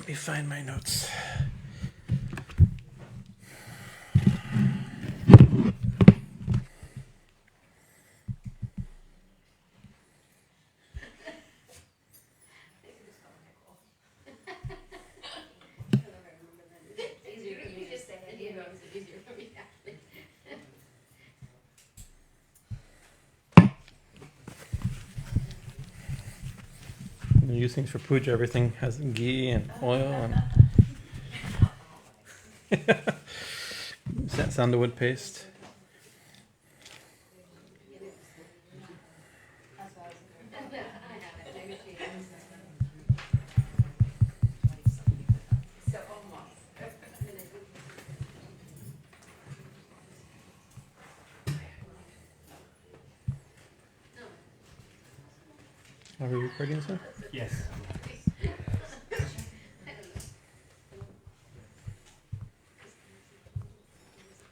Let me find my notes. We use things for puja. Everything has ghee and oil and sandalwood paste. Are we recording this one? Yes.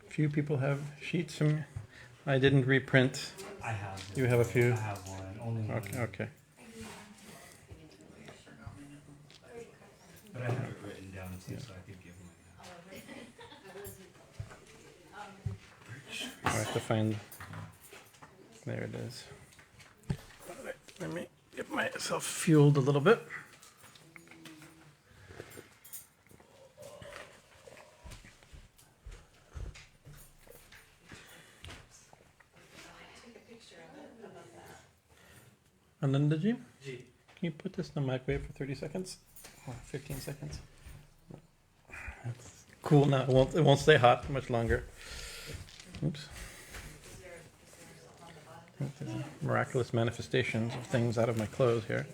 Few people have sheets from. I didn't reprint. I have. You have a few? I have one. Only one. Okay. But I have it written down too, so I could give mine. I have to find. There it is. All right, let me get myself fueled a little bit. Anandaji, can you put this in the microwave for 30 seconds? Or 15 seconds? It's cool now. It won't stay hot much longer. Oops. Miraculous manifestations of things out of my clothes here.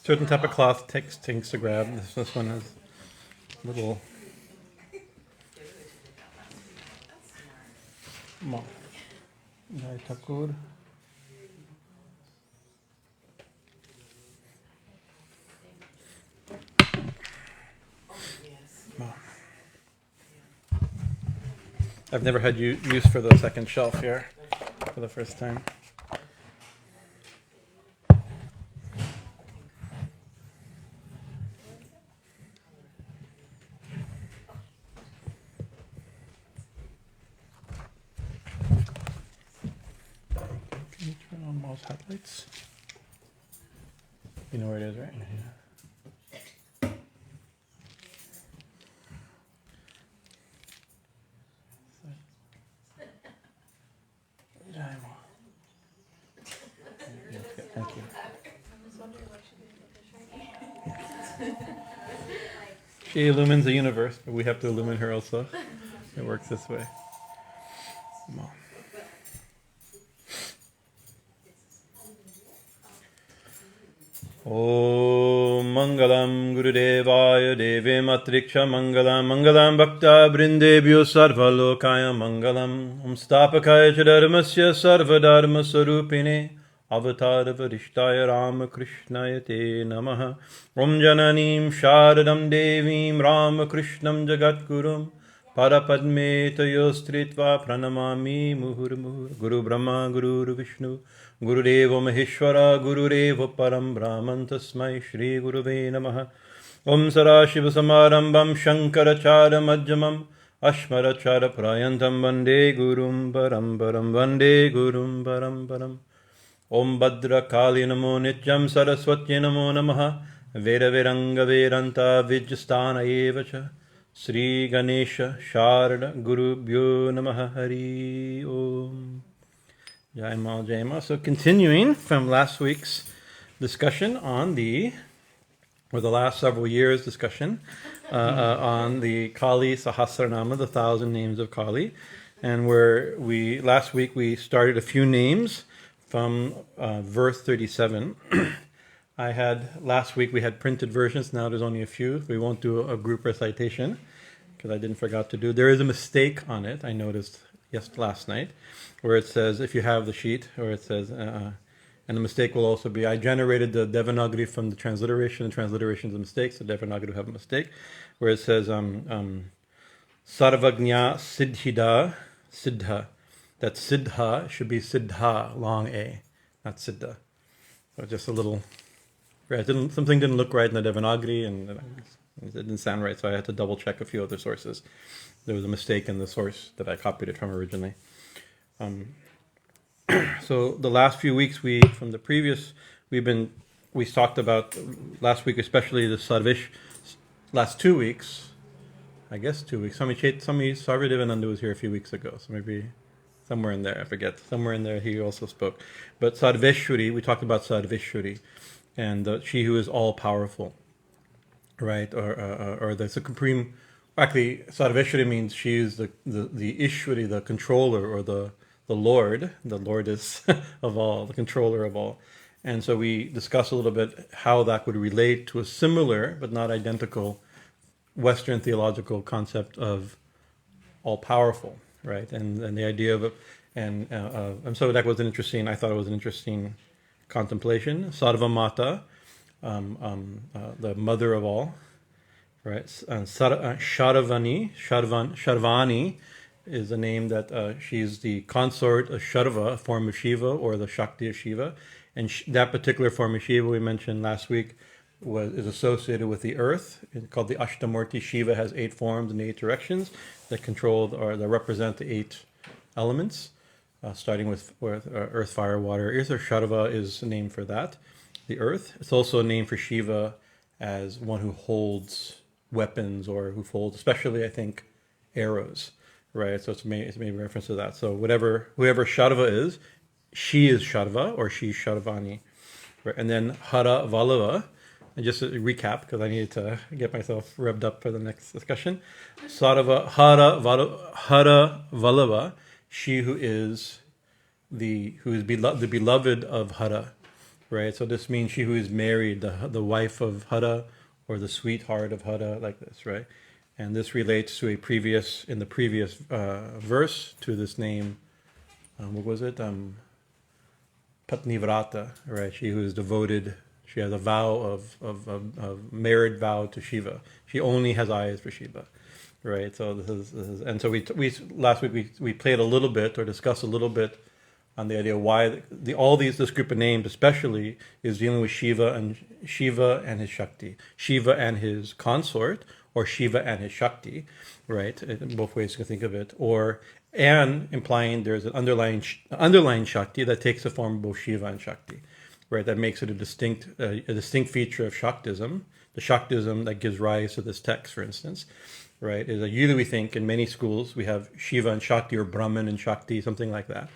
Certain type of cloth takes to grab. This one has little. Jai Thakur. I've never had use for the second shelf here for the first time. Can you turn on Maul's headlights? You know where it is, right? Yeah. Thank you. She illumines the universe, but we have to illumine her also. It works this way. Om Mangalam Gurudevaya Deve Matriksha Mangalam Mangalam Bhakta Brindebhyo Sarvalokaya Mangalam Om Stapakaya Dharmasya Sarvadharma Sarupine Avatar Varishtaya Ramakrishnaya Te Namaha Om Jananim Sharadam Devim Ramakrishnam Jagatgurum Parapadme Tayostritva Pranamami Muhur Muhur Guru Brahma Guru Vishnu Guru Deva Maheshwara Guru Deva Param Brahman Tasmai Shri Guruve Namaha Om Sarashiva Samarambam Shankarachara Majjamam Ashmarachara Prayantam Vande Gurum Param Param Vande Gurum Param Param Om Bhadra Kali Namo Nityam Saraswati Namo Namaha Veda Viranga Vedanta Vijjastana Evacha Sri Ganesha Sharada Guru Bhyo Namaha Hari Om Jai Ma Jai Ma. So continuing from last week's discussion on the last several years' discussion on the Kali Sahasranāma, the 1,000 names of Kali, and where last week we started a few names from verse 37. Last week we had printed versions, now there's only a few. We won't do a group recitation because I didn't forget to do. There is a mistake on it, I noticed last night, where it says, if you have the sheet, or it says, and the mistake will also be, I generated the Devanagari from the transliteration. The transliteration is a mistake, so Devanagari will have a mistake, where it says, sarva-jñā siddhidā, siddhā. that siddha should be siddhā, long A, not siddha. So just a little, right, something didn't look right in the Devanagari, and it didn't sound right, so I had to double check a few other sources. There was a mistake in the source that I copied it from originally. So the last few weeks, we talked about, last week especially, the last 2 weeks, I guess 2 weeks. Swami Sarvadivananda was here a few weeks ago, so maybe somewhere in there, I forget. Somewhere in there he also spoke. But sarveśvarī, we talked about sarveśvarī, and she who is all-powerful, right? Or the supreme, actually, sarveśvarī means she is the Ishwari, the controller, or the Lord. The Lord is of all, the controller of all. And so we discussed a little bit how that would relate to a similar, but not identical, Western theological concept of all-powerful, right? And the idea of it, and so that was I thought it was an interesting contemplation. Sarva-mātā, the mother of all, right? śarvāṇī is a name that she's the consort of Sharva, a form of Shiva, or the Shakti of Shiva. And that particular form of Shiva we mentioned last week is associated with the earth. It's called the Ashtamurti. Shiva has 8 forms and 8 directions that control or that represent the 8 elements, starting with earth, fire, water, earth. Or Sharva is a name for that, the earth. It's also a name for Shiva as one who holds weapons, or who holds, especially I think, arrows. Right, so it's made reference to that. So whoever Sharva is, she is Sharva, or she's śarvāṇī. Right? And then hara-vallabhā, and just a recap, because I needed to get myself revved up for the next discussion. Hara-vallabhā, she who is the beloved of Hara. Right, so this means she who is married, the wife of Hara, or the sweetheart of Hara, like this, right? And this relates to the previous verse, to this name, what was it? Patnivrata, right? She who is devoted, she has a vow of married vow to Shiva. She only has eyes for Shiva, right? So this is and so we last week we played a little bit, or discussed a little bit, on the idea why this group of names especially is dealing with Shiva and his Shakti, Shiva and his consort, or Shiva and his Shakti, right? In both ways you can think of it, and implying there's an underlying Shakti that takes the form of both Shiva and Shakti, right? That makes it a distinct feature of Shaktism, the Shaktism that gives rise to this text, for instance, right? Is that usually we think in many schools we have Shiva and Shakti, or Brahman and Shakti, something like that.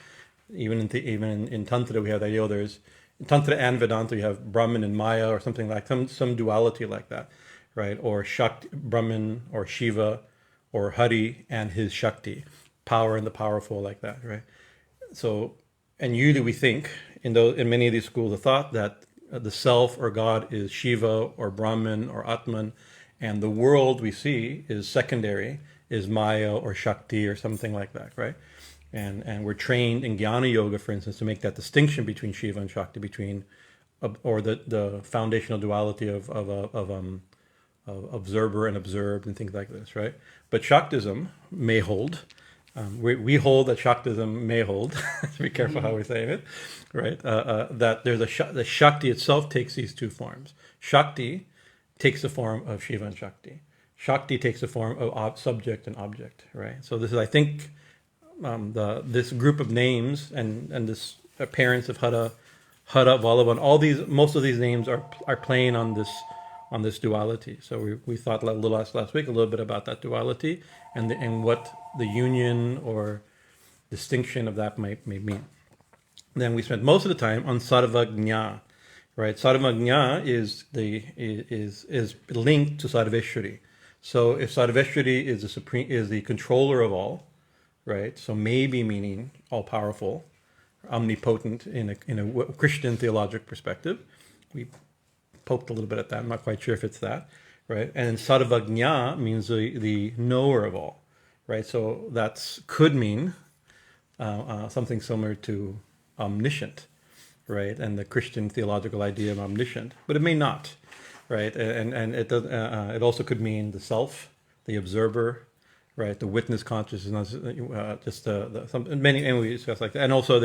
Even in Tantra we have the idea there's in Tantra and Vedanta you have Brahman and Maya, or something like some duality like that. Right, or Shakti, Brahman, or Shiva, or Hari and his Shakti, power and the powerful, like that, right? So, and usually we think in many of these schools of thought that the self or God is Shiva or Brahman or Atman, and the world we see is secondary, is Maya or Shakti or something like that, right? And we're trained in Jnana Yoga, for instance, to make that distinction between Shiva and Shakti, or the foundational duality of observer and observed and things like this, right? But Shaktism may hold. We hold that Shaktism may hold. Be careful how we're saying it, right? That there's the Shakti itself takes these 2 forms. Shakti takes the form of Shiva and Shakti. Shakti takes the form of subject and object, right? So this is, I think, this group of names and this appearance of hara-vallabhā, and most of these names are playing on this duality. So we thought a little last week a little bit about that duality and what the union or distinction of that may mean. Then we spent most of the time on sarva-jñā, right? Sarva-jñā is linked to sarveśvarī. So if sarveśvarī is the controller of all, right? So maybe meaning all powerful, omnipotent in a Christian theologic perspective. We poked a little bit at that. I'm not quite sure if it's that, right? And sarva-jñā means the knower of all, right? So that could mean something similar to omniscient, right? And the Christian theological idea of omniscient, but it may not, right? And it also could mean the self, the observer, right? The witness consciousness, just many ways discuss like that, and also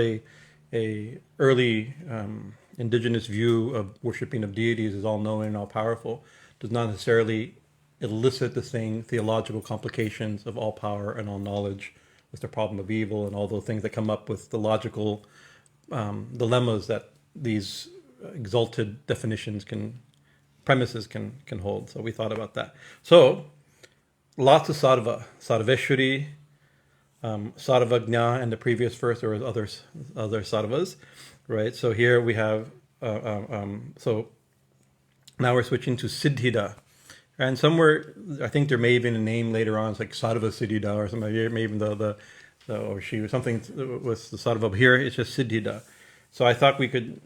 a early indigenous view of worshiping of deities as all-knowing and all-powerful does not necessarily elicit the same theological complications of all power and all knowledge with the problem of evil and all those things that come up with the logical dilemmas that these exalted definitions premises can hold. So we thought about that. So lots of sarveśvarī, sarva-jñā, and the previous verse there was other sarvas, right? So here we have so now we're switching to siddhidā. And somewhere, I think there may have been a name later on, it's like sarva-siddhidā or something, maybe even or she was something with the sarva, but here it's just siddhidā. So I thought we'd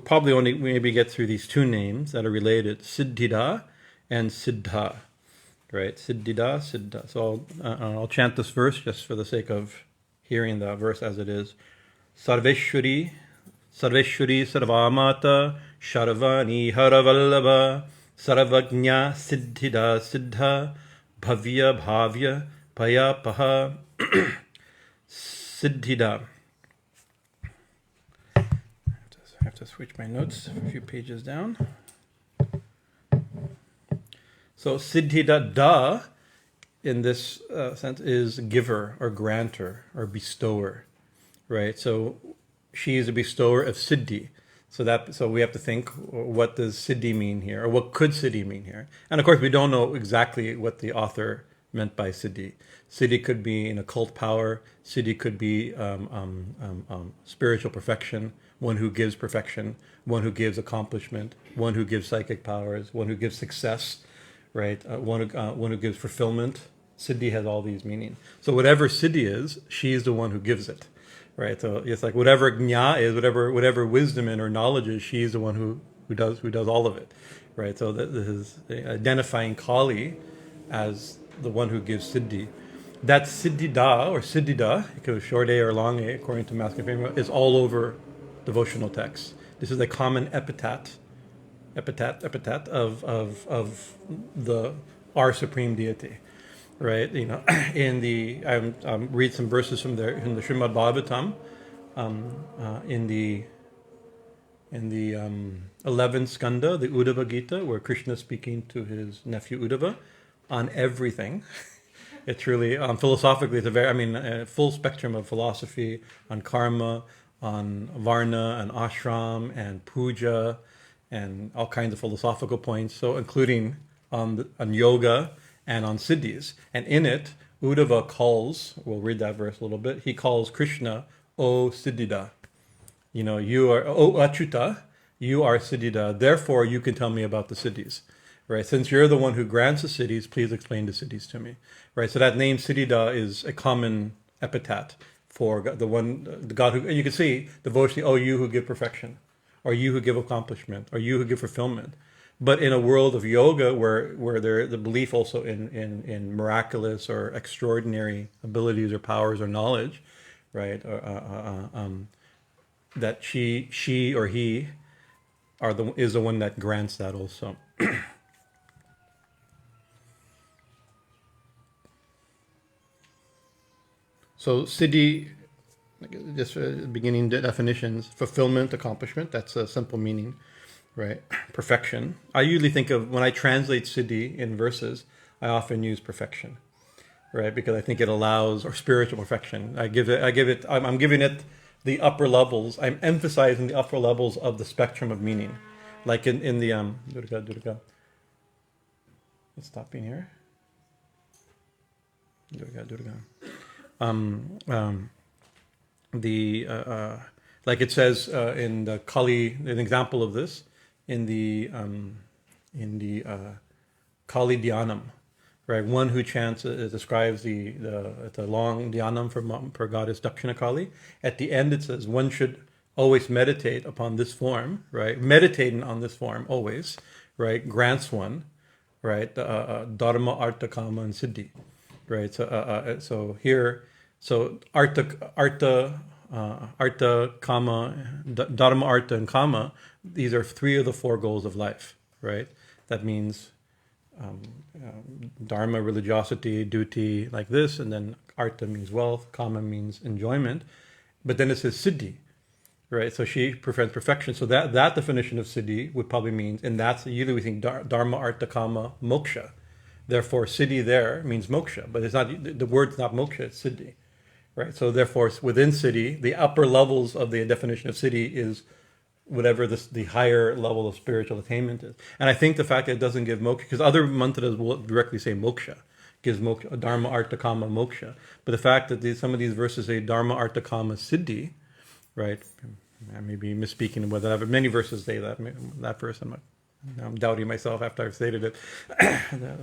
probably only maybe get through these two names that are related, siddhidā and siddhā, right? Siddhidā, siddhā. So I'll chant this verse just for the sake of hearing the verse as it is. Sarveśvarī, sarveśvarī sarva-mātā, śarvāṇī hara-vallabhā, sarva-jñā siddhidā siddhā, bhavyā bhāvyā, bhayāpahā, siddhidā. I have to switch my notes a few pages down. So siddhidā in this sense is giver or grantor or bestower, right? So she is a bestower of siddhi. So we have to think, what does siddhi mean here, or what could siddhi mean here? And of course, we don't know exactly what the author meant by siddhi. Siddhi could be an occult power. Siddhi could be spiritual perfection, one who gives perfection, one who gives accomplishment, one who gives psychic powers, one who gives success, right? One who gives fulfillment. Siddhi has all these meanings. So whatever siddhi is, she is the one who gives it. Right, so it's like whatever jñā is, whatever wisdom and or knowledge is, she's the one who does all of it, right? So this is identifying Kali as the one who gives siddhi. That siddhidā or siddhida, it could be short A or long A according to masculine feminine, is all over devotional texts. This is a common epithet of our supreme deity. Right, read some verses from there in the Srimad Bhagavatam, in the 11th skanda, the Uddhava Gita, where Krishna is speaking to his nephew Uddhava on everything. It's really philosophically, it's a full spectrum of philosophy on karma, on varna, and ashram, and puja, and all kinds of philosophical points. So including on yoga and on siddhis. And in it, Uddhava calls, we'll read that verse a little bit, he calls Krishna, O siddhidā. You are, O Achyuta, you are siddhidā, therefore you can tell me about the siddhis. Right? Since you're the one who grants the siddhis, please explain the siddhis to me. Right? So that name siddhidā is a common epithet for the God who, and you can see, devotion, oh, you who give perfection, or you who give accomplishment, or you who give fulfillment. But in a world of yoga, where the belief also in miraculous or extraordinary abilities or powers or knowledge, right? That she or he is the one that grants that also. So siddhi, just beginning definitions: fulfillment, accomplishment. That's a simple meaning. Right, perfection. I usually think of, when I translate siddhi in verses, I often use perfection, right? Because I think it allows, or spiritual perfection. I'm giving it the upper levels. I'm emphasizing the upper levels of the spectrum of meaning, like in the Durga. Let's stop being here. Durga. Like it says in the Kali, an example of this. In the Kali Dhyanam, right? One who chants describes the long Dhyanam for goddess Dakshina Kali. At the end, it says one should always meditate upon this form, right? Meditating on this form always, right? Grants one, right? Dharma, artha, kama, and siddhi, right? So here, artha, kama, dharma, artha, and kama. These are three of the four goals of life, right? That means dharma, religiosity, duty, like this, and then artha means wealth, kama means enjoyment, but then it says siddhi, right? So she prevents perfection. So that definition of siddhi would probably mean, and that's usually we think dharma, artha, kama, moksha. Therefore, siddhi there means moksha, but it's not, the word's not moksha, it's siddhi, right? So therefore, within siddhi, the upper levels of the definition of siddhi is whatever the higher level of spiritual attainment is. And I think the fact that it doesn't give moksha, because other mantras will directly say moksha, gives moksha, dharma, artha, kama, moksha. But the fact that some of these verses say dharma, artha, kama, siddhi, right? I may be misspeaking whether but many verses say that verse. I'm doubting myself after I've stated it,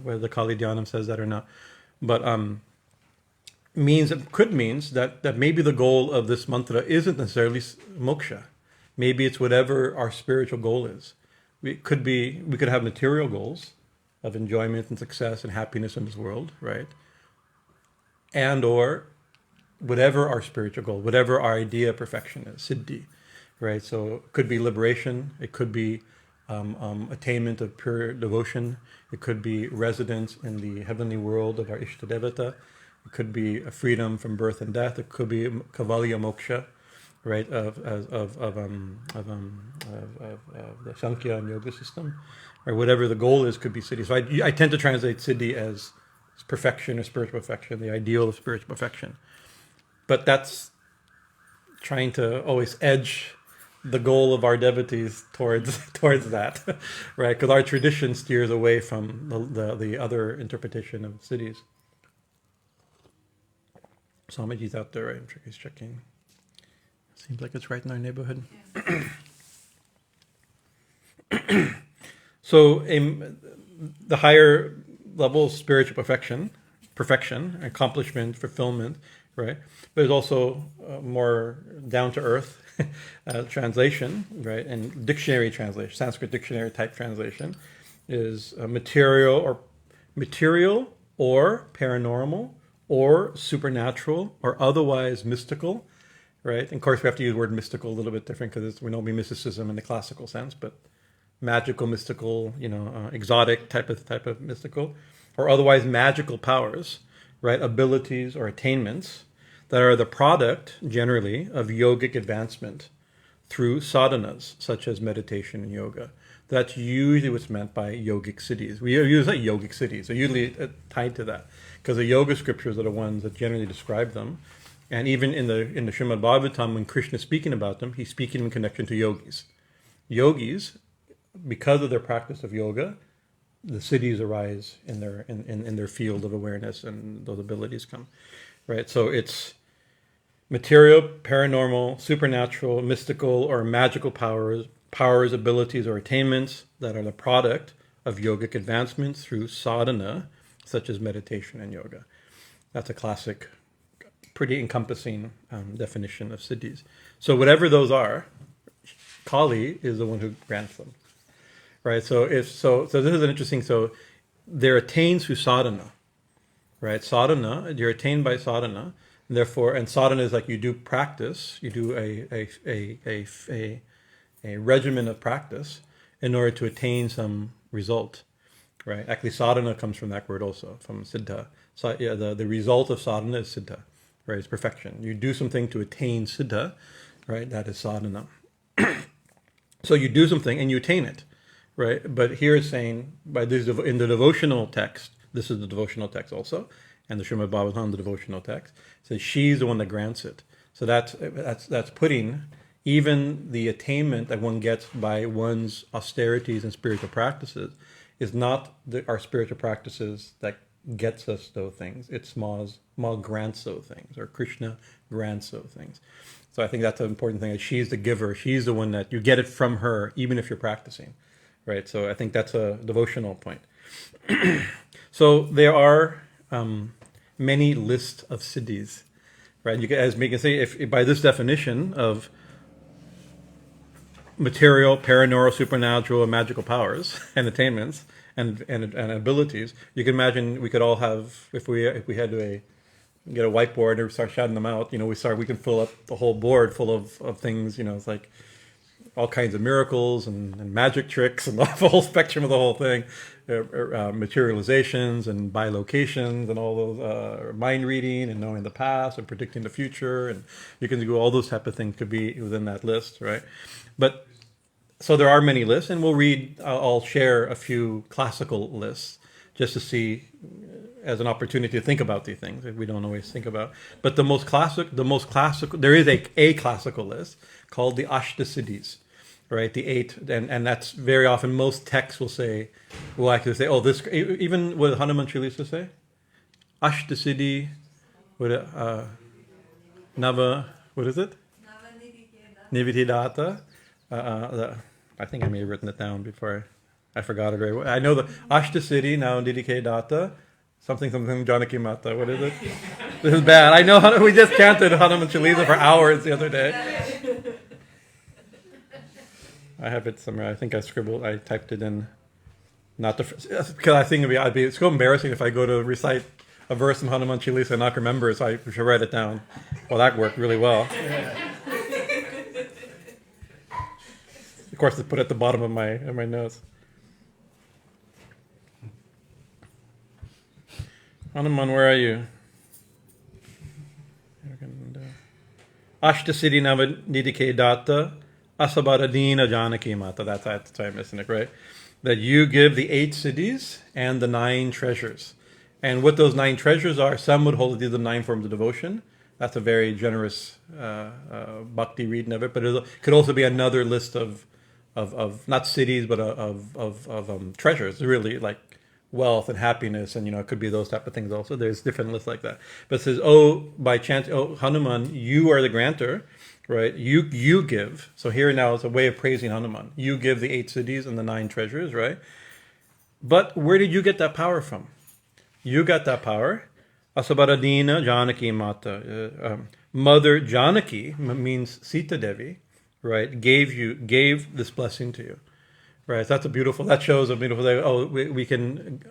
whether the Kali Dhyanam says that or not. But could means that maybe the goal of this mantra isn't necessarily moksha. Maybe it's whatever our spiritual goal is. We could have material goals of enjoyment and success and happiness in this world, right? And or whatever our spiritual goal, whatever our idea of perfection is, siddhi, right? So it could be liberation, it could be attainment of pure devotion, it could be residence in the heavenly world of our Ishtadevata, it could be a freedom from birth and death, it could be kavalya moksha, right, of the Samkhya and yoga system, or whatever the goal is, could be siddhi. So I tend to translate siddhi as perfection or spiritual perfection, the ideal of spiritual perfection. But that's trying to always edge the goal of our devotees towards that, right? Because our tradition steers away from the other interpretation of siddhis. Swamiji's out there, right? I'm sure he's checking. Seems like it's right in our neighborhood. Yeah. So the higher level of spiritual perfection, accomplishment, fulfillment, right? But there's also more down-to-earth translation, right? And dictionary translation, Sanskrit dictionary type translation is material or paranormal or supernatural or otherwise mystical, right? And of course, we have to use the word mystical a little bit different because we don't mean mysticism in the classical sense, but magical, mystical, exotic type of mystical, or otherwise magical powers, right? Abilities or attainments that are the product, generally, of yogic advancement through sadhanas, such as meditation and yoga. That's usually what's meant by yogic siddhis. We use that yogic siddhis, so usually tied to that, because the yoga scriptures are the ones that generally describe them. And even in the Srimad Bhagavatam, when Krishna is speaking about them, he's speaking in connection to yogis. Yogis, because of their practice of yoga, the siddhis arise in their field of awareness, and those abilities come, right? So it's material, paranormal, supernatural, mystical, or magical powers, abilities, or attainments that are the product of yogic advancement through sadhana, such as meditation and yoga. That's a classic, pretty encompassing definition of siddhis. So whatever those are, Kali is the one who grants them, right? So this is an interesting. So they're attained through sadhana, right? Sadhana, you're attained by sadhana, and therefore, and sadhana is like you do practice, you do a regimen of practice in order to attain some result, right? Actually, sadhana comes from that word also, from siddhā. So yeah, the result of sadhana is siddhā, right? It's perfection. You do something to attain siddhā, right? That is sadhana. So you do something and you attain it, right? But here it's saying, by this in the devotional text, this is the devotional text also, and the Srimad Bhagavatam, the devotional text, says she's the one that grants it. So that's putting even the attainment that one gets by one's austerities and spiritual practices is not our spiritual practices that gets us those things. It's Ma grants those things, or Krishna grants those things. So I think that's an important thing, that she's the giver. She's the one that you get it from her, even if you're practicing, right? So I think that's a devotional point. So there are many lists of siddhis, right? You can, as we can say, if by this definition of material, paranormal, supernatural, and magical powers and attainments and abilities, you can imagine we could all have, if we had to get a whiteboard and start shouting them out, we can fill up the whole board full of things. It's like all kinds of miracles and magic tricks and the whole spectrum of the whole thing, materializations and bilocations and all those mind reading and knowing the past and predicting the future, and you can do all those type of things could be within that list, right? But so there are many lists, and we'll read. I'll share a few classical lists just to see as an opportunity to think about these things that we don't always think about. But the most classical, there is a classical list called the Siddhis, right? The 8, and that's very often most texts will actually say, oh, this, even what Hanuman Chalisa say? Siddhi, Nava, what is it? Nivididata. I think I may have written it down before I forgot it very well. I know the Siddhi, now Nidike Data, something Janaki Mata. What is it? This is bad. I know we just chanted Hanuman Chalisa for hours the other day. I have it somewhere. I think I typed it in. Not the first, because I think it's so embarrassing if I go to recite a verse from Hanuman Chalisa and not remember, so I should write it down. Well, that worked really well. Of course, it's put at the bottom of my notes. Hanuman, where are you? Siddhi Nidike Data Asabaradina Janaki Mata. That's why I'm missing it, right? That you give the 8 siddhis and the 9 treasures. And what those 9 treasures are, some would hold it the 9 forms of devotion. That's a very generous bhakti reading of it. But it could also be another list of not siddhis, but of treasures, really, like wealth and happiness, and it could be those type of things also. There's different lists like that. But it says, by chance, Hanuman, you are the grantor, right? You give. So here now is a way of praising Hanuman. You give the 8 siddhis and the 9 treasures, right? But where did you get that power from? You got that power. Asabaradina Janaki Mata. Mother Janaki means Sita Devi, right? Gave this blessing to you. Right, so that shows a beautiful thing. Oh, we can,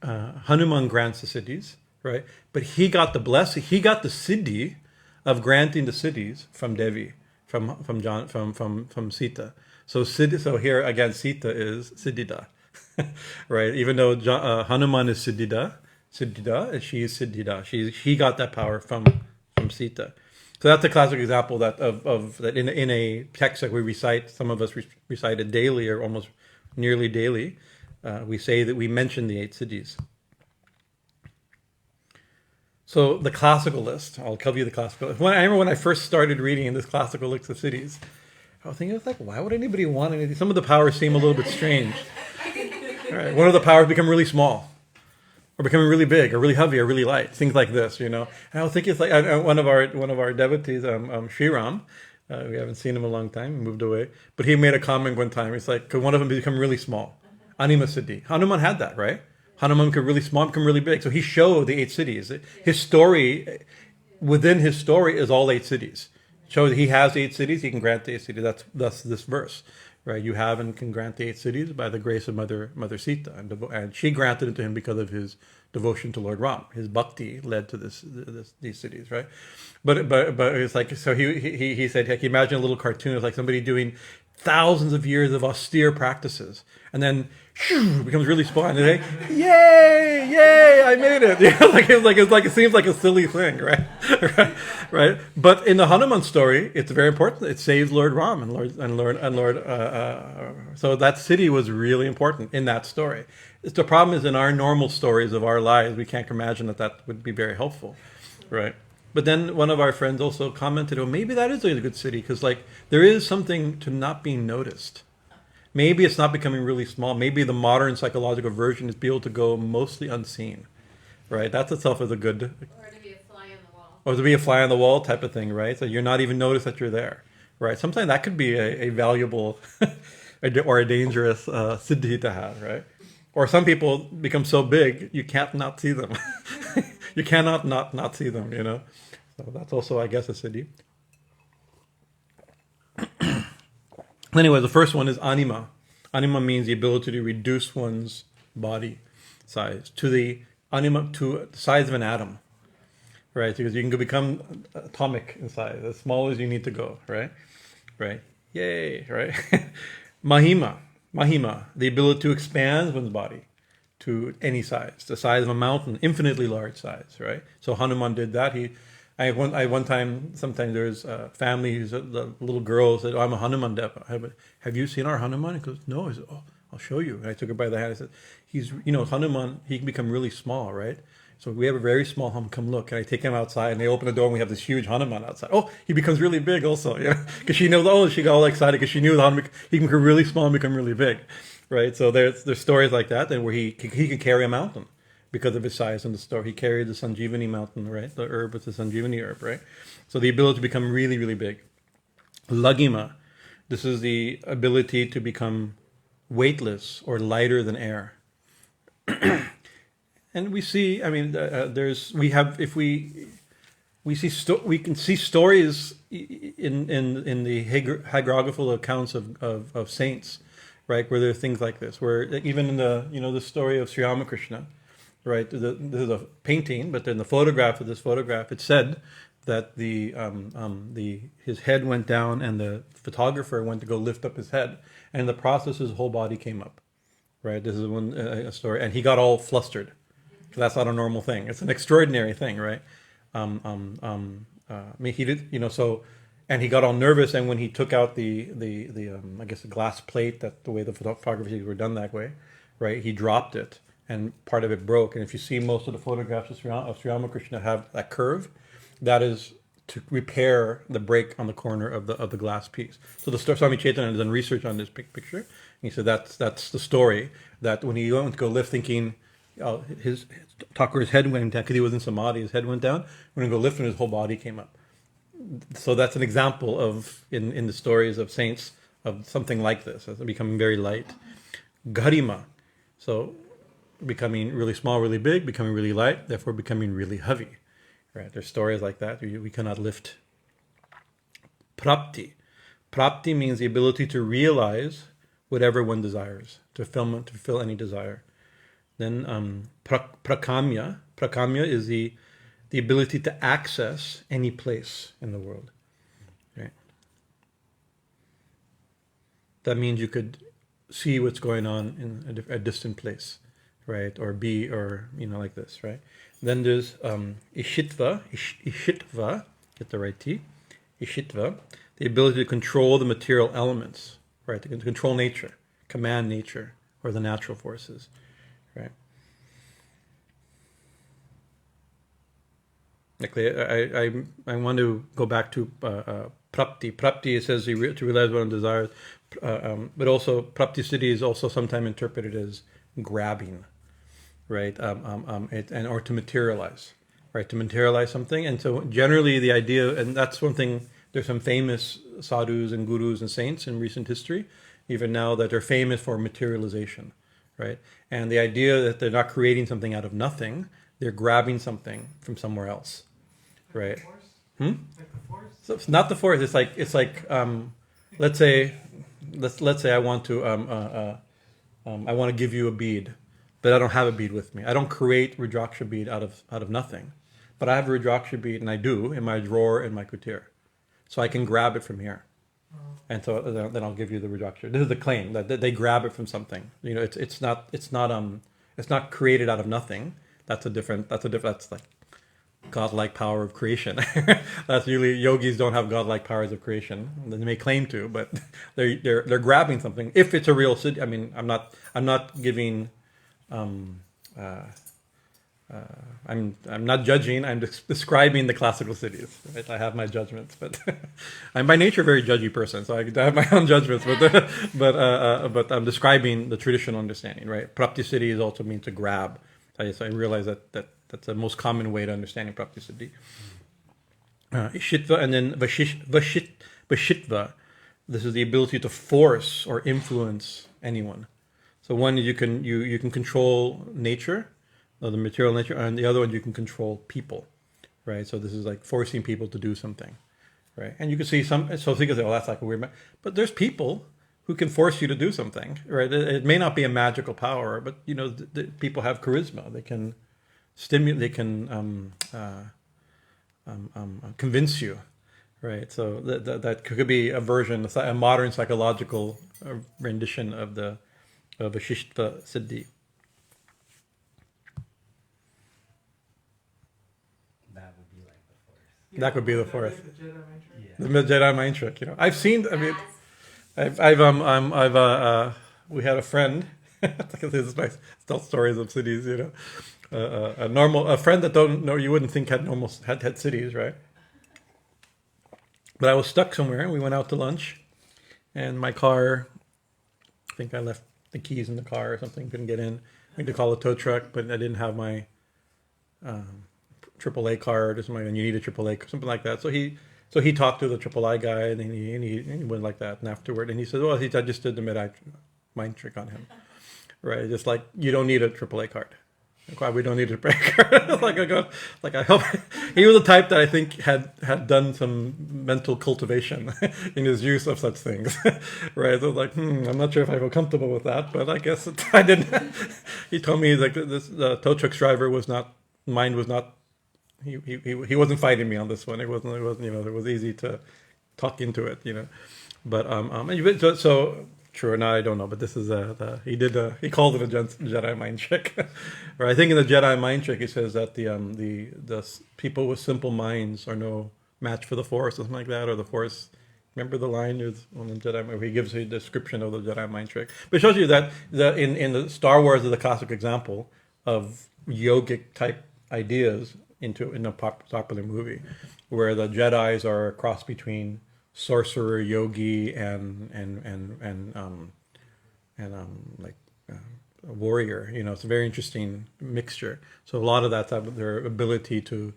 Hanuman grants the siddhis, right? But he got the blessing, he got the siddhi of granting the siddhis from Devi, from Sita. So here again, Sita is siddhidā, right? Even though Hanuman is siddhidā, and she is siddhidā. He got that power from Sita. So that's a classic example that in a text that we recite. Some of us recite it daily or almost nearly daily. We say that we mention the 8 siddhis. So the classical list, I'll cover you the classical list. I remember when I first started reading this classical list of siddhis, I was thinking, why would anybody want anything? Some of the powers seem a little bit strange. All right, one of the powers become really small, or becoming really big, or really heavy, or really light, things like this, And I was thinking, it's like one of our devotees, Sri Ram, we haven't seen him in a long time, he moved away, but he made a comment one time. He's like, could one of them become really small? Anima Siddhi. Hanuman had that, right? Hanuman could really small, become really big. So he showed the 8 siddhis. His story, within his story, is all 8 siddhis. Shows that he has 8 siddhis, he can grant the 8 siddhis. That's this verse. Right, you have and can grant the 8 siddhis by the grace of Mother Sita, and she granted it to him because of his devotion to Lord Ram. His bhakti led to these siddhis, right? But it's like, so he said, like, imagine a little cartoon. It's like somebody doing thousands of years of austere practices, and then becomes really small, and they say, yay, I made it. It seems like a silly thing, right? right? But in the Hanuman story, it's very important. It saves Lord Ram and Lord. So that siddhi was really important in that story. The problem is, in our normal stories of our lives, we can't imagine that would be very helpful, right? But then one of our friends also commented, maybe that is a good siddhi, because there is something to not being noticed. Maybe it's not becoming really small. Maybe the modern psychological version is be able to go mostly unseen, right? That itself is a good... Or to be a fly on the wall. Or to be a fly on the wall type of thing, right? So you're not even noticed that you're there, right? Sometimes that could be a valuable or a dangerous siddhi to have, right? Or some people become so big, you can't not see them. You cannot not see them, So that's also, I guess, a siddhi. Anyway, the first one is anima. Anima means the ability to reduce one's body size to the size of an atom, right? Because you can become atomic in size, as small as you need to go, right? Right. Yay, right? Mahima, the ability to expand one's body to any size, the size of a mountain, infinitely large size, right? So Hanuman did that. One time, sometimes there's a family, the little girl said, "Oh, I'm a Hanuman devotee. Have you seen our Hanuman?" He goes, "No." I said, "Oh, I'll show you." And I took her by the hand. I said, Hanuman, he can become really small, right? So we have a very small Hanuman, come look. And I take him outside and they open the door and we have this huge Hanuman outside. Oh, he becomes really big also, because she knows, she got all excited because she knew the Hanuman, he can become really small and become really big, right? So there's stories like that, and where he can carry a mountain because of his size in the story. He carried the Sanjeevani mountain, right? The herb with the Sanjeevani herb, right? So the ability to become really, really big. Lagima, this is the ability to become weightless or lighter than air. And we see, we can see stories in the hagiographical accounts of saints, right, where there are things like this, where even in the story of Sri Ramakrishna, right, this is a painting, but in the photograph of this photograph, it said that his head went down and the photographer went to go lift up his head, and in the process his whole body came up, right? This is a story, and he got all flustered. That's not a normal thing. It's an extraordinary thing, right? He did, so, and he got all nervous. And when he took out the glass plate, that the way the photography were done that way, right? He dropped it, and part of it broke. And if you see most of the photographs of Sri Ramakrishna have that curve, that is to repair the break on the corner of the glass piece. So the Swami Chaitanya has done research on this picture. And he said that's the story, that when he went to go lift, thinking, his Thakur's head went down because he was in samadhi. His head went down. When he go lift, and his whole body came up. So that's an example of in the stories of saints of something like this, as becoming very light. Garima, so becoming really small, really big, becoming really light, therefore becoming really heavy. Right? There's stories like that. We cannot lift. Prapti means the ability to realize whatever one desires, to fulfill any desire. Then prakamya is the ability to access any place in the world. Right? That means you could see what's going on in a distant place, right? Or be, or like this, right? Then there's ishitva, get the right T, ishitva, the ability to control the material elements, right? To control nature, command nature, or the natural forces. Right. Actually, I want to go back to prapti. Prapti, it says to realize what one desires, but also prapti siddhi is also sometimes interpreted as grabbing, right? Or to materialize, right? To materialize something. And so generally the idea, and that's one thing. There's some famous sadhus and gurus and saints in recent history, even now, that are famous for materialization. Right, and the idea that they're not creating something out of nothing, they're grabbing something from somewhere else, right? Like the force? So it's not the force. It's like let's say I want to give you a bead, but I don't have a bead with me. I don't create Rudraksha bead out of nothing, but I have a Rudraksha bead, and I do, in my drawer in my kutir, so I can grab it from here. And so then I'll give you the Rudraksha. This is the claim that they grab it from something. It's not created out of nothing. That's like godlike power of creation. That's usually, yogis don't have godlike powers of creation. They may claim to, but they're grabbing something. If it's a real siddhi, I'm not giving. I'm not judging. I'm describing the classical siddhis. Right? I have my judgments, but I'm by nature a very judgy person, so I have my own judgments. But I'm describing the traditional understanding. Right? Prapti siddhi is also mean to grab. I realize that's the most common way to understanding prapti siddhi. Ishitva, and then vashitva. This is the ability to force or influence anyone. So one, you can control nature, the material nature, and the other one, you can control people, right? So this is like forcing people to do something, right? And you can see so think of it, that's like a weird, but there's people who can force you to do something, right? It may not be a magical power, but the people have charisma. They can stimulate, they can convince you, right? So that could be a version, a modern psychological rendition of the Vishishtva Siddhi. That would be like the fourth. That could be the fourth. The Jedi mind trick? Yeah. The Jedi mind trick, I've seen. I mean, As we had a friend. This is nice. Tell stories of cities, a friend that don't know, you wouldn't think had cities, right? But I was stuck somewhere, and we went out to lunch, and my car, I think I left the keys in the car or something, couldn't get in. I had to call a tow truck, but I didn't have my AAA card or something, and you need a AAA, something like that. So he talked to the AAA guy, and he went like that, and afterward, and he said, well, I just did the mind trick on him. Right, just like you don't need a AAA card. Like, why we don't need a AAA card? I hope he was the type that I think had done some mental cultivation in his use of such things. Right, so like, I'm not sure if I feel comfortable with that, but I guess I didn't. He told me like the tow truck driver was not. He wasn't fighting me on this one. It wasn't. It was easy to talk into it. But so. True or not, I don't know, but this is he called it a Jedi mind trick. Or I think in the Jedi mind trick he says that the people with simple minds are no match for the Force, something like that, or the Force. Remember the line is on the Jedi, where he gives a description of the Jedi mind trick. But it shows you that in the Star Wars is the classic example of yogic type ideas in a popular movie, where the Jedis are a cross between sorcerer, yogi, and a warrior. It's a very interesting mixture. So a lot of that's their ability to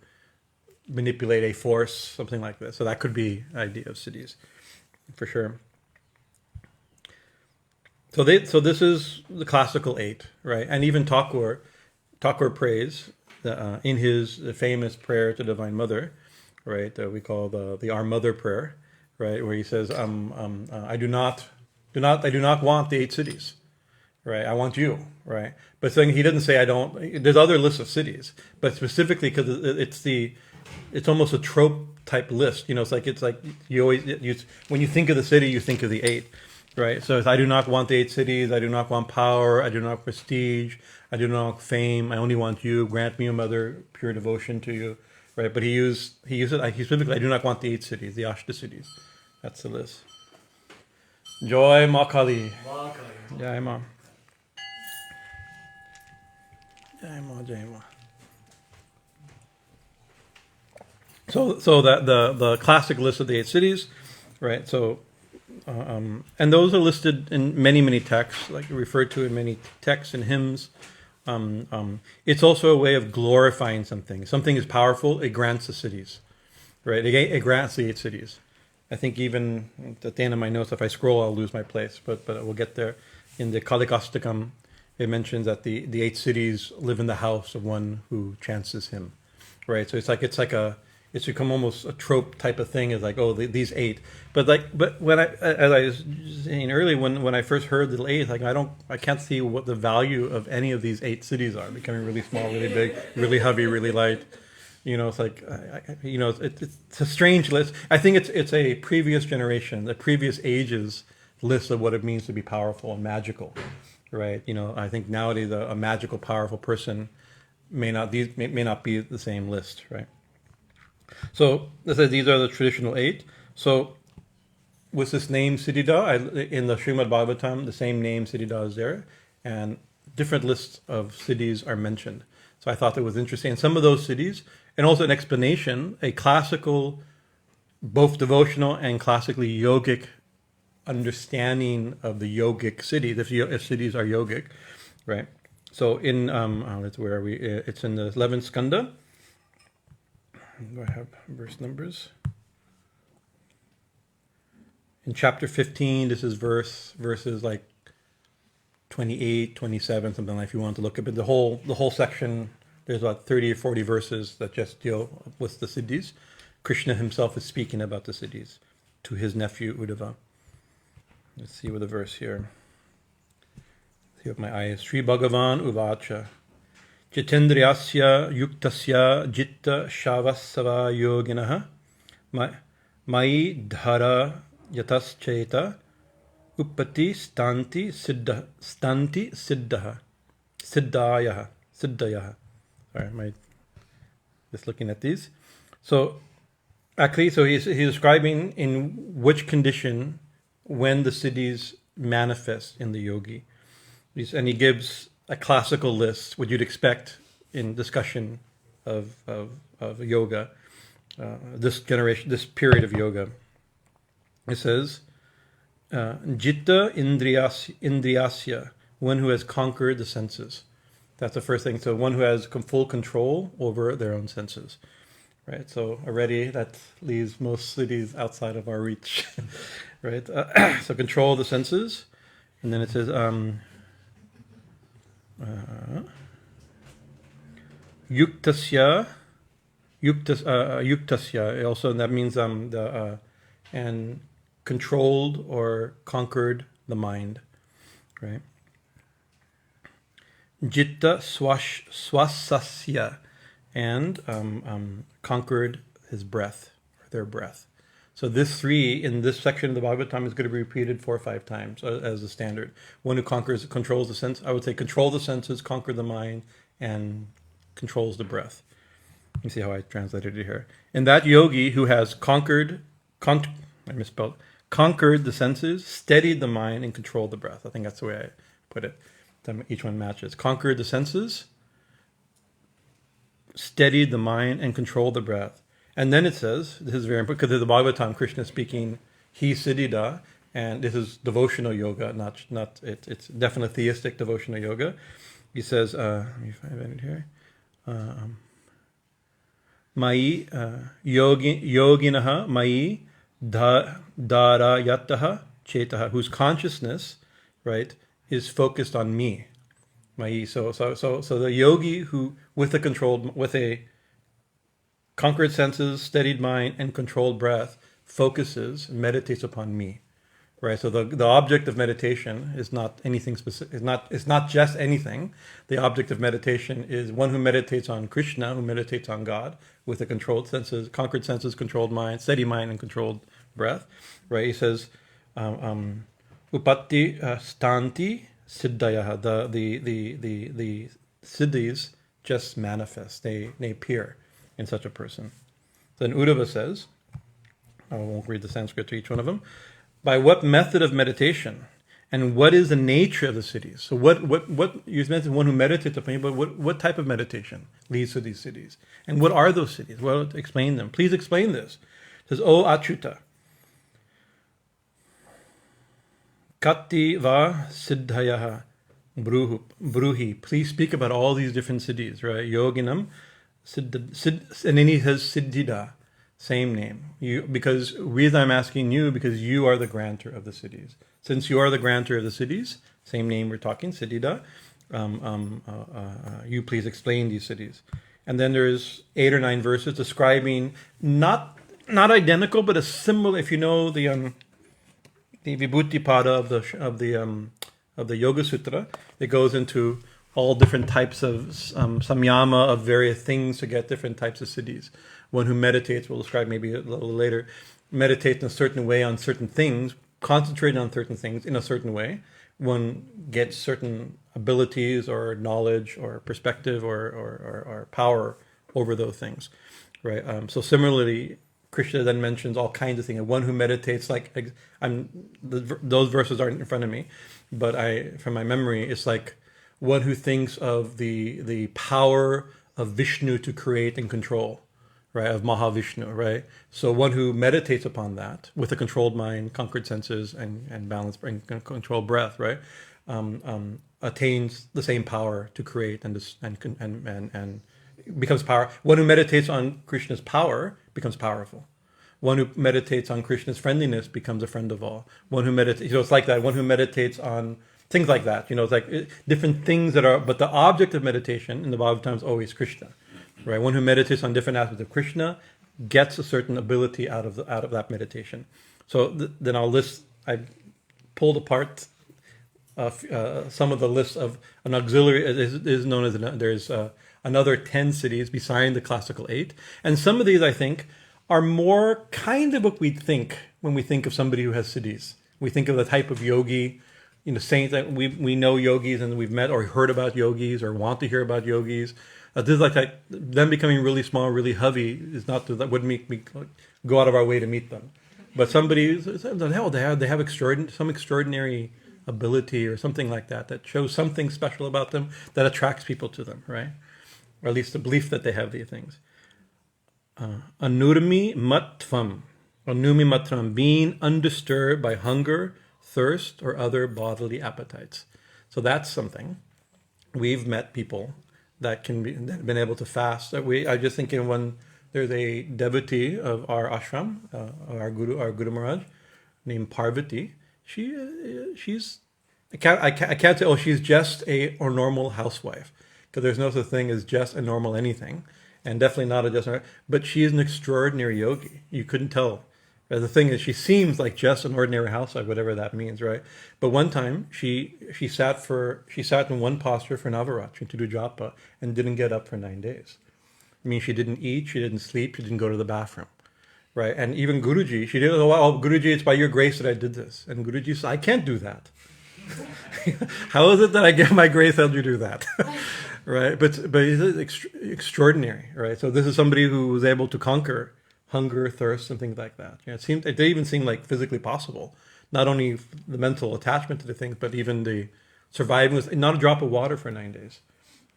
manipulate a force, something like this. So that could be an idea of siddhis, for sure. So this is the classical 8, right? And even Thakur prays in his famous prayer to Divine Mother, right? That we call the Our Mother prayer. Right, where he says, I do not want the 8 cities, right? I want you, right? But saying he didn't say I don't. There's other lists of cities, but specifically because it's almost a trope type list. It's like you always when you think of the city, you think of the 8, right? So it's, I do not want the 8 cities. I do not want power. I do not want prestige. I do not want fame. I only want you. Grant me, O Mother, pure devotion to you, right? But he specifically, I do not want the 8 cities, the Ashta cities. That's the list. Joy Ma Kali. Jai Ma. Jai Ma, Jai Ma. So that the classic list of the 8 cities, right? So, and those are listed in many texts, like referred to in many texts and hymns. It's also a way of glorifying something. Something is powerful, it grants the cities, right? It grants the 8 cities. I think even at the end of my notes, if I scroll, I'll lose my place, but we'll get there. In the Kalikastakam, it mentions that the 8 cities live in the house of one who chances him, right? So it's become almost a trope type of thing. Is like, these 8, but when as I was saying earlier, when I first heard the 8, like I can't see what the value of any of these 8 cities are. Becoming really small, really big, really heavy, really light. It's like, it's a strange list. I think it's a previous generation, the previous ages list of what it means to be powerful and magical, right? I think nowadays a magical, powerful person may not be the same list, right? So these are the traditional 8. So with this name siddhidā, in the Srimad Bhagavatam, the same name siddhidā is there, and different lists of siddhis are mentioned. So I thought that was interesting. And some of those siddhis, and also an explanation, a classical, both devotional and classically yogic understanding of the yogic siddhis, if siddhis are yogic, right? So in, where are we? It's in the 11th skanda. Do I have verse numbers? In chapter 15, this is verses like 28, 27, something like, if you want to look at it. The whole section, there's about 30 or 40 verses that just deal with the siddhis. Krishna himself is speaking about the siddhis to his nephew Uddhava. Let's see with the verse here. See what my eye is. Sri Bhagavan Uvacha. Jitendriyasya yuktasya jitta shavasava yoginaha Mai dhara yatascheta uppati stanti siddha siddhayaha. Sorry, just looking at these. So actually, so he's describing in which condition when the siddhis manifest in the yogi. And he gives a classical list, what you'd expect in discussion of yoga, this period of yoga. It says, Jitta indriyasya, one who has conquered the senses. That's the first thing. So one who has full control over their own senses. Right, so already that leaves most siddhis outside of our reach. Right, so control the senses. And then it says, yuktasya, also that means and controlled or conquered the mind, right? Jitta swasasya, and conquered his breath, or their breath. So this three in this section of the Bhagavatam is going to be repeated 4 or 5 times as the standard. One who controls the sense. I would say control the senses, conquer the mind, and controls the breath. Let me see how I translated it here. And that yogi who has conquered the senses, steadied the mind, and controlled the breath. I think that's the way I put it. Each one matches. Conquered the senses, steadied the mind, and controlled the breath. And then it says, this is very important, because in the Bhagavatam, Krishna is speaking, he siddhidā, and this is devotional yoga, it's definitely theistic devotional yoga. He says, let me find it here. Mai yoginaha mai dharayataha chetaha, whose consciousness, right, is focused on me. Mai, so the yogi who with a conquered senses, steadied mind, and controlled breath focuses, meditates upon me. Right, so the object of meditation is not anything specific. It's not just anything. The object of meditation is one who meditates on Krishna, who meditates on God with a controlled senses, conquered senses, controlled mind, steady mind, and controlled breath. Right, he says, upatti stanti siddhayaha. The siddhis just manifest. They appear in such a person. Then Uddhava says, I won't read the Sanskrit to each one of them. By what method of meditation, and what is the nature of the siddhis? So what you mentioned one who meditates upon you, but what type of meditation leads to these siddhis? And what are those siddhis? Well, explain them. Please explain this. It says, O Achyuta, Katti va siddhayaha bruhi. Please speak about all these different siddhis, right? Yoginam, and then he says siddhidā. Same name. Reason I'm asking you, because you are the grantor of the siddhis. Since you are the grantor of the siddhis, same name we're talking, siddhidā, you please explain these siddhis. And then there's 8 or 9 verses describing not identical, but a similar. If you know the Vibhuti Pada of the Yoga Sutra, it goes into all different types of samyama of various things to get different types of siddhis. One who meditates, we'll describe maybe a little later, meditates in a certain way on certain things, concentrating on certain things in a certain way. One gets certain abilities or knowledge or perspective or power over those things, right? So similarly, Krishna then mentions all kinds of things. One who meditates, those verses aren't in front of me, but from my memory, it's like one who thinks of the power of Vishnu to create and control, right, of Mahavishnu, right? So one who meditates upon that with a controlled mind, conquered senses, and balanced and controlled breath, right, attains the same power to create and becomes power. One who meditates on Krishna's power becomes powerful. One who meditates on Krishna's friendliness becomes a friend of all. One who meditates, it's like that. One who meditates on things like that, it's like different things but the object of meditation in the Bhagavatam is always Krishna, right? One who meditates on different aspects of Krishna gets a certain ability out of that meditation. So then I pulled apart some of the lists of an auxiliary. It is known as there's another 10 siddhis beside the classical 8, and some of these I think are more kind of what we think when we think of somebody who has siddhis. We think of the type of yogi, saints that we know yogis and we've met or heard about yogis or want to hear about yogis. This is like that, them becoming really small, really heavy is not that wouldn't make me go out of our way to meet them. But somebody, hell, they have some extraordinary ability or something like that shows something special about them that attracts people to them, right? Or at least the belief that they have these things. Anurmi matvam, being undisturbed by hunger, thirst, or other bodily appetites. So that's something. We've met people that have been able to fast. I just think there's a devotee of our ashram, our Guru Maharaj, named Parvati. She's I can't say she's just a normal housewife, because there's no such thing as just a normal anything, and definitely not a just. But she is an extraordinary yogi. You couldn't tell. The thing is, she seems like just an ordinary housewife, whatever that means, right? But one time she sat in one posture for Navaratri to do japa and didn't get up for 9 days. I mean, she didn't eat, she didn't sleep, she didn't go to the bathroom, right? And even Guruji, she did. Oh, Guruji, it's by your grace that I did this. And Guruji said, I can't do that. How is it that I get my grace? How'd you do that? Right? But it's extraordinary, right? So this is somebody who was able to conquer hunger, thirst, and things like that. It didn't even seem like physically possible. Not only the mental attachment to the things, but even the surviving with not a drop of water for 9 days,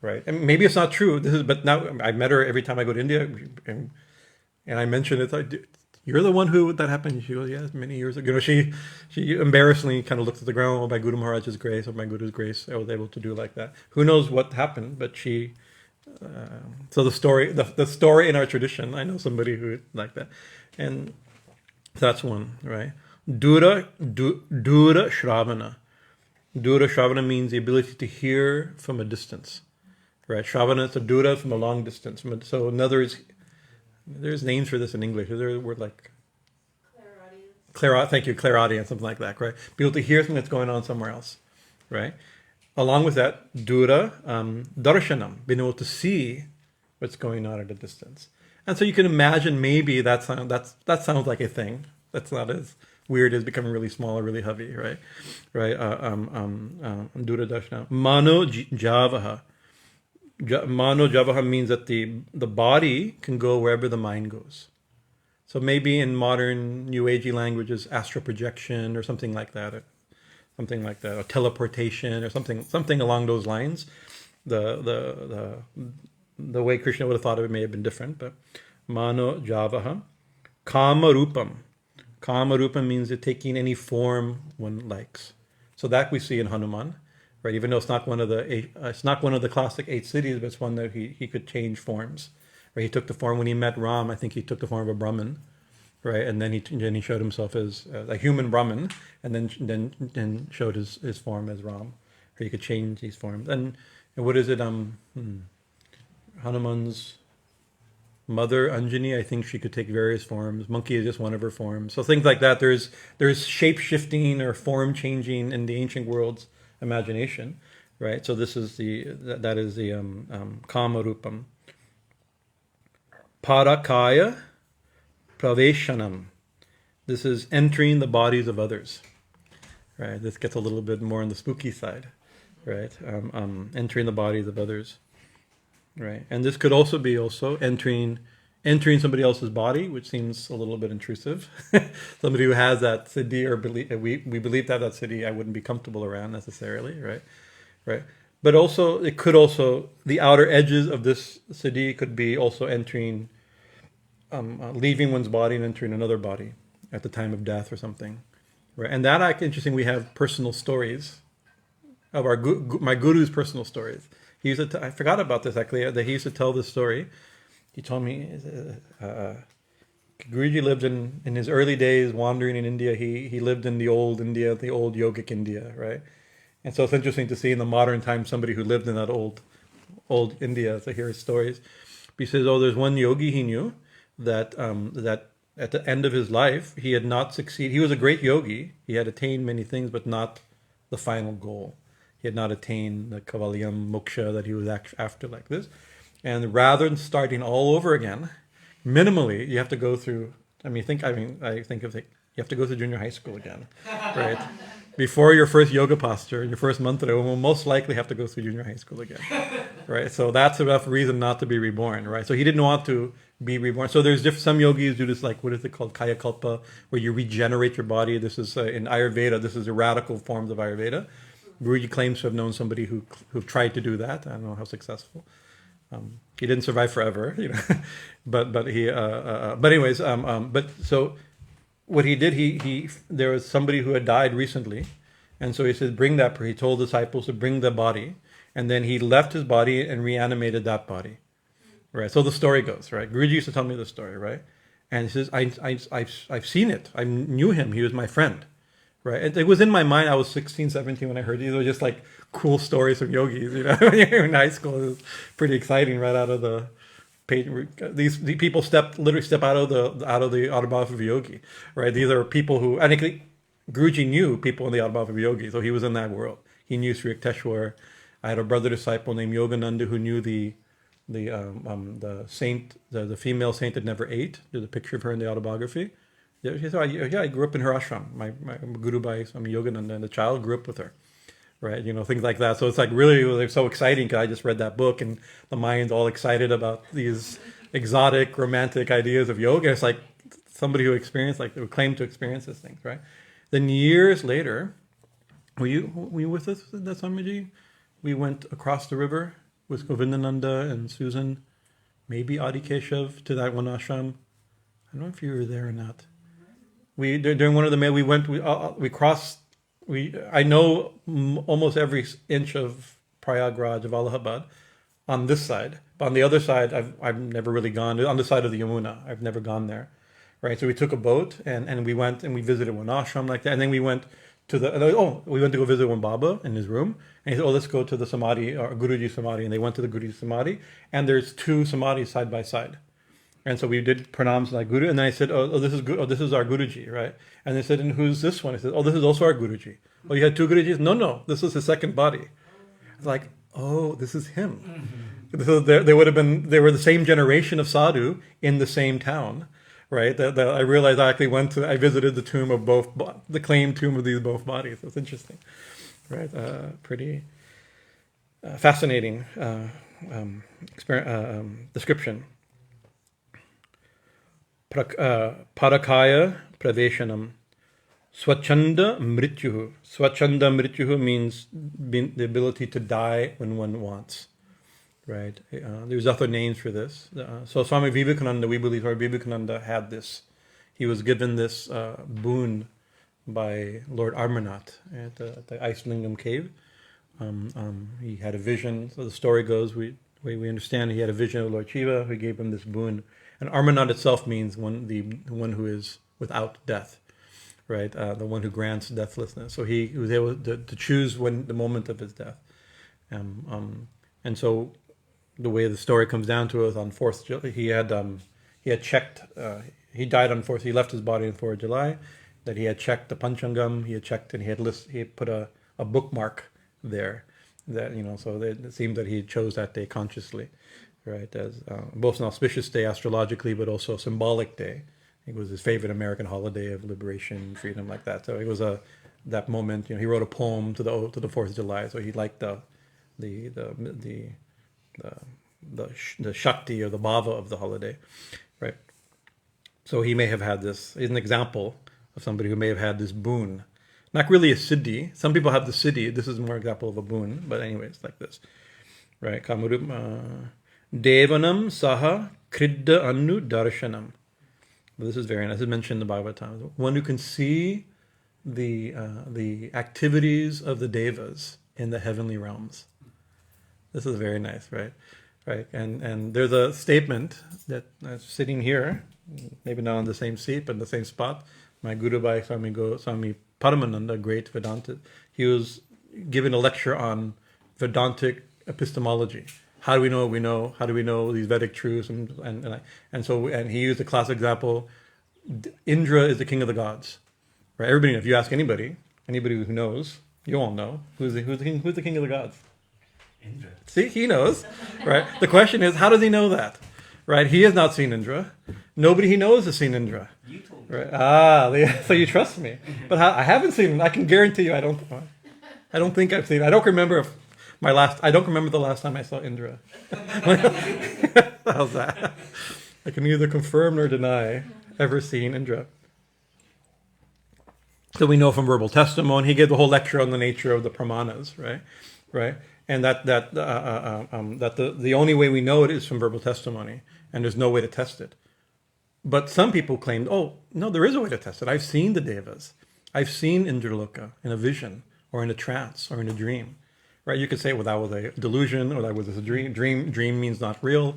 right? And maybe it's not true. But now I met her every time I go to India, and I mentioned it. Like, you're the one that happened. She goes, yes, many years ago. She embarrassingly kind of looked at the ground. Oh, by Guru Maharaj's grace, or by Guru's grace, I was able to do like that. Who knows what happened? But she. So the story in our tradition, I know somebody who like that, and that's one, right? Dura Shravana. Dura Shravana means the ability to hear from a distance, right? Shravana is a dura, from a long distance. So in other words, there's names for this in English. There's a word like clairaudience, something like that, right? Be able to hear something that's going on somewhere else, right? Along with that, dura, darshanam, being able to see what's going on at a distance. And so you can imagine maybe that sounds like a thing. That's not as weird as becoming really small or really heavy, right? Right? Dura darshanam. Mano javaha. Mano javaha means that the body can go wherever the mind goes. So maybe in modern New Agey languages, astral projection or something like that. Or teleportation, or something along those lines. The way Krishna would have thought of it may have been different, but mano javaha. Kama rupam. Kama rupam means it taking any form one likes. So that we see in Hanuman, right? Even though it's not one of the classic 8 siddhis, but it's one that he could change forms. Right? He took the form when he met Ram. I think he took the form of a Brahmin. Right, and then he showed himself as a human Brahmin, and then showed his form as Ram, or he could change these forms. And what is it? Hanuman's mother Anjani, I think she could take various forms. Monkey is just one of her forms. So things like that. There's shape shifting or form changing in the ancient world's imagination, right? So this is the Kama Rupam. Parakaya Praveshanam. This is entering the bodies of others, right? This gets a little bit more on the spooky side, right? Entering the bodies of others, right? And this could also be entering somebody else's body, which seems a little bit intrusive. Somebody who has that siddhi, or we believe that siddhi, I wouldn't be comfortable around necessarily, right? But also, it could also, the outer edges of this siddhi could be also entering. Leaving one's body and entering another body at the time of death or something, right? And that interesting. We have personal stories of my guru's personal stories. He used to. I forgot about this actually. That he used to tell this story. He told me Guruji lived in his early days wandering in India. He lived in the old India, the old yogic India, right? And so it's interesting to see in the modern time somebody who lived in that old India to hear his stories. He says, there's one yogi he knew. That at the end of his life, he had not succeeded. He was a great yogi. He had attained many things, but not the final goal. He had not attained the Kavalyam moksha that he was after like this. And rather than starting all over again, minimally, you have to go through. I think of it. You have to go to junior high school again, right? Before your first yoga posture, your first mantra, will most likely have to go through junior high school again, right? So that's enough reason not to be reborn, right? So he didn't want to be reborn. So there's some yogis do this, like, what is it called, kaya kalpa, where you regenerate your body. This is in Ayurveda. This is the radical forms of Ayurveda. Guruji claims to have known somebody who tried to do that. I don't know how successful. He didn't survive forever, but he. But anyways, but so. What he did, there was somebody who had died recently, and so he said, bring that. He told disciples to bring the body, and then he left his body and reanimated that body, right? So the story goes, right? Guruji used to tell me the story, right? And he says, I've seen it. I knew him. He was my friend, right? It was in my mind. I was 16, 17 when I heard these. They were just like cool stories from yogis, when you're in high school. It was pretty exciting right out of the page. These people literally step out of the autobiography of a yogi, right? These are people who, I think Guruji knew people in the autobiography of a yogi, so he was in that world. He knew Sri Yukteswar. I had a brother disciple named Yogananda who knew the saint, the female saint that never ate. There's a picture of her in the autobiography. She said, I grew up in her ashram. My Guru Bhai, Swami Yogananda, and the child grew up with her. Right, things like that. So it's like really so exciting because I just read that book and the mind's all excited about these exotic, romantic ideas of yoga. It's like somebody who experienced, like, who claimed to experience these things, right? Then years later, were you with us at that Swamiji? We went across the river with Govindananda and Susan, maybe Adi Keshav, to that one ashram. I don't know if you were there or not. During one of the we crossed. I know almost every inch of Prayagraj of Allahabad on this side, but on the other side, I've never really gone. On the side of the Yamuna, I've never gone there, right? So we took a boat and we went and we visited one ashram like that, and then we went to go visit one Baba in his room, and he said, let's go to the Samadhi, or Guruji Samadhi, and they went to the Guruji Samadhi, and there's two Samadhis side by side. And so we did pranams like Guru, and then I said, this is our Guruji, right? And they said, and who's this one? I said, this is also our Guruji. Oh, you had two Gurujis? No, this is his second body. It's like, this is him. Mm-hmm. So they were the same generation of sadhu in the same town, right? That I realized I actually I visited the tomb of the claimed tomb of these both bodies. That's interesting, right? Pretty fascinating description. Parakaya praveshanam. Swachanda mrityuhu. Swachanda mrityuhu means the ability to die when one wants. Right? There's other names for this. So Swami Vivekananda, we believe Swami Vivekananda had this. He was given this boon by Lord Amarnath at the Icelingam cave. He had a vision. So the story goes, we understand he had a vision of Lord Shiva who gave him this boon. And Amarnath itself means the one who is without death, right? The one who grants deathlessness. So he was able to choose the moment of his death. And so the way the story comes down to it, on 4th July, he had checked. He died on 4th. He left his body on 4th July. That he had checked the Panchangam. He had checked and he had put a bookmark there. That so it seemed that he chose that day consciously. Right, as both an auspicious day astrologically, but also a symbolic day. It was his favorite American holiday of liberation, freedom, like that. So it was that moment. He wrote a poem to the 4th of July. So he liked the shakti or the bhava of the holiday, right? So he may have had this. Is an example of somebody who may have had this boon. Not really a siddhi. Some people have the siddhi. This is more example of a boon. But anyways, like this, right? Kamarup. Devanam saha kridda annu darshanam. Well, this is very nice. This is mentioned in the Bhagavatam. One who can see the activities of the devas in the heavenly realms. This is very nice, right? Right. And there's a statement that sitting here, maybe not on the same seat, but in the same spot. My Guru Bhai Swami Paramananda, great Vedanta, he was giving a lecture on Vedantic epistemology. How do we know what we know? How do we know these Vedic truths? And so he used a classic example. Indra is the king of the gods, right? Everybody, if you ask anybody who knows, you all know who's the king of the gods. Indra. See, he knows, right? The question is, how does he know that, right? He has not seen Indra. Nobody he knows has seen Indra. You told me. Right? So you trust me, but I haven't seen him. I can guarantee you, I don't think I've seen. I don't remember I don't remember the last time I saw Indra. How's that? I can neither confirm nor deny ever seeing Indra. So we know from verbal testimony, he gave the whole lecture on the nature of the pramanas, right? And that the only way we know it is from verbal testimony, and there's no way to test it. But some people claimed, oh no, there is a way to test it. I've seen the devas, I've seen Indraloka in a vision, or in a trance, or in a dream. Right, you could say, well, that was a delusion, or that was a dream. Dream means not real.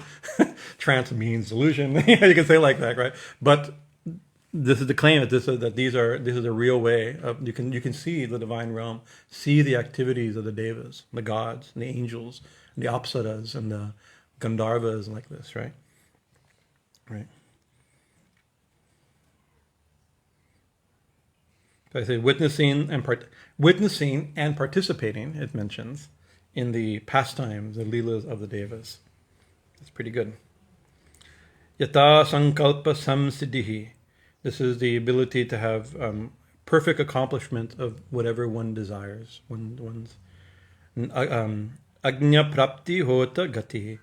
Trance means delusion. You can say it like that, right? But this is the claim that this is a real way of you can see the divine realm, see the activities of the devas, the gods, and the angels, and the apsaras, and the gandharvas, and like this, right? Right. So I say witnessing and participating, it mentions, in the pastimes, the leelas of the devas. That's pretty good. Yata sankalpa samsiddhi. This is the ability to have perfect accomplishment of whatever one desires. One's agnya prapti hota gati.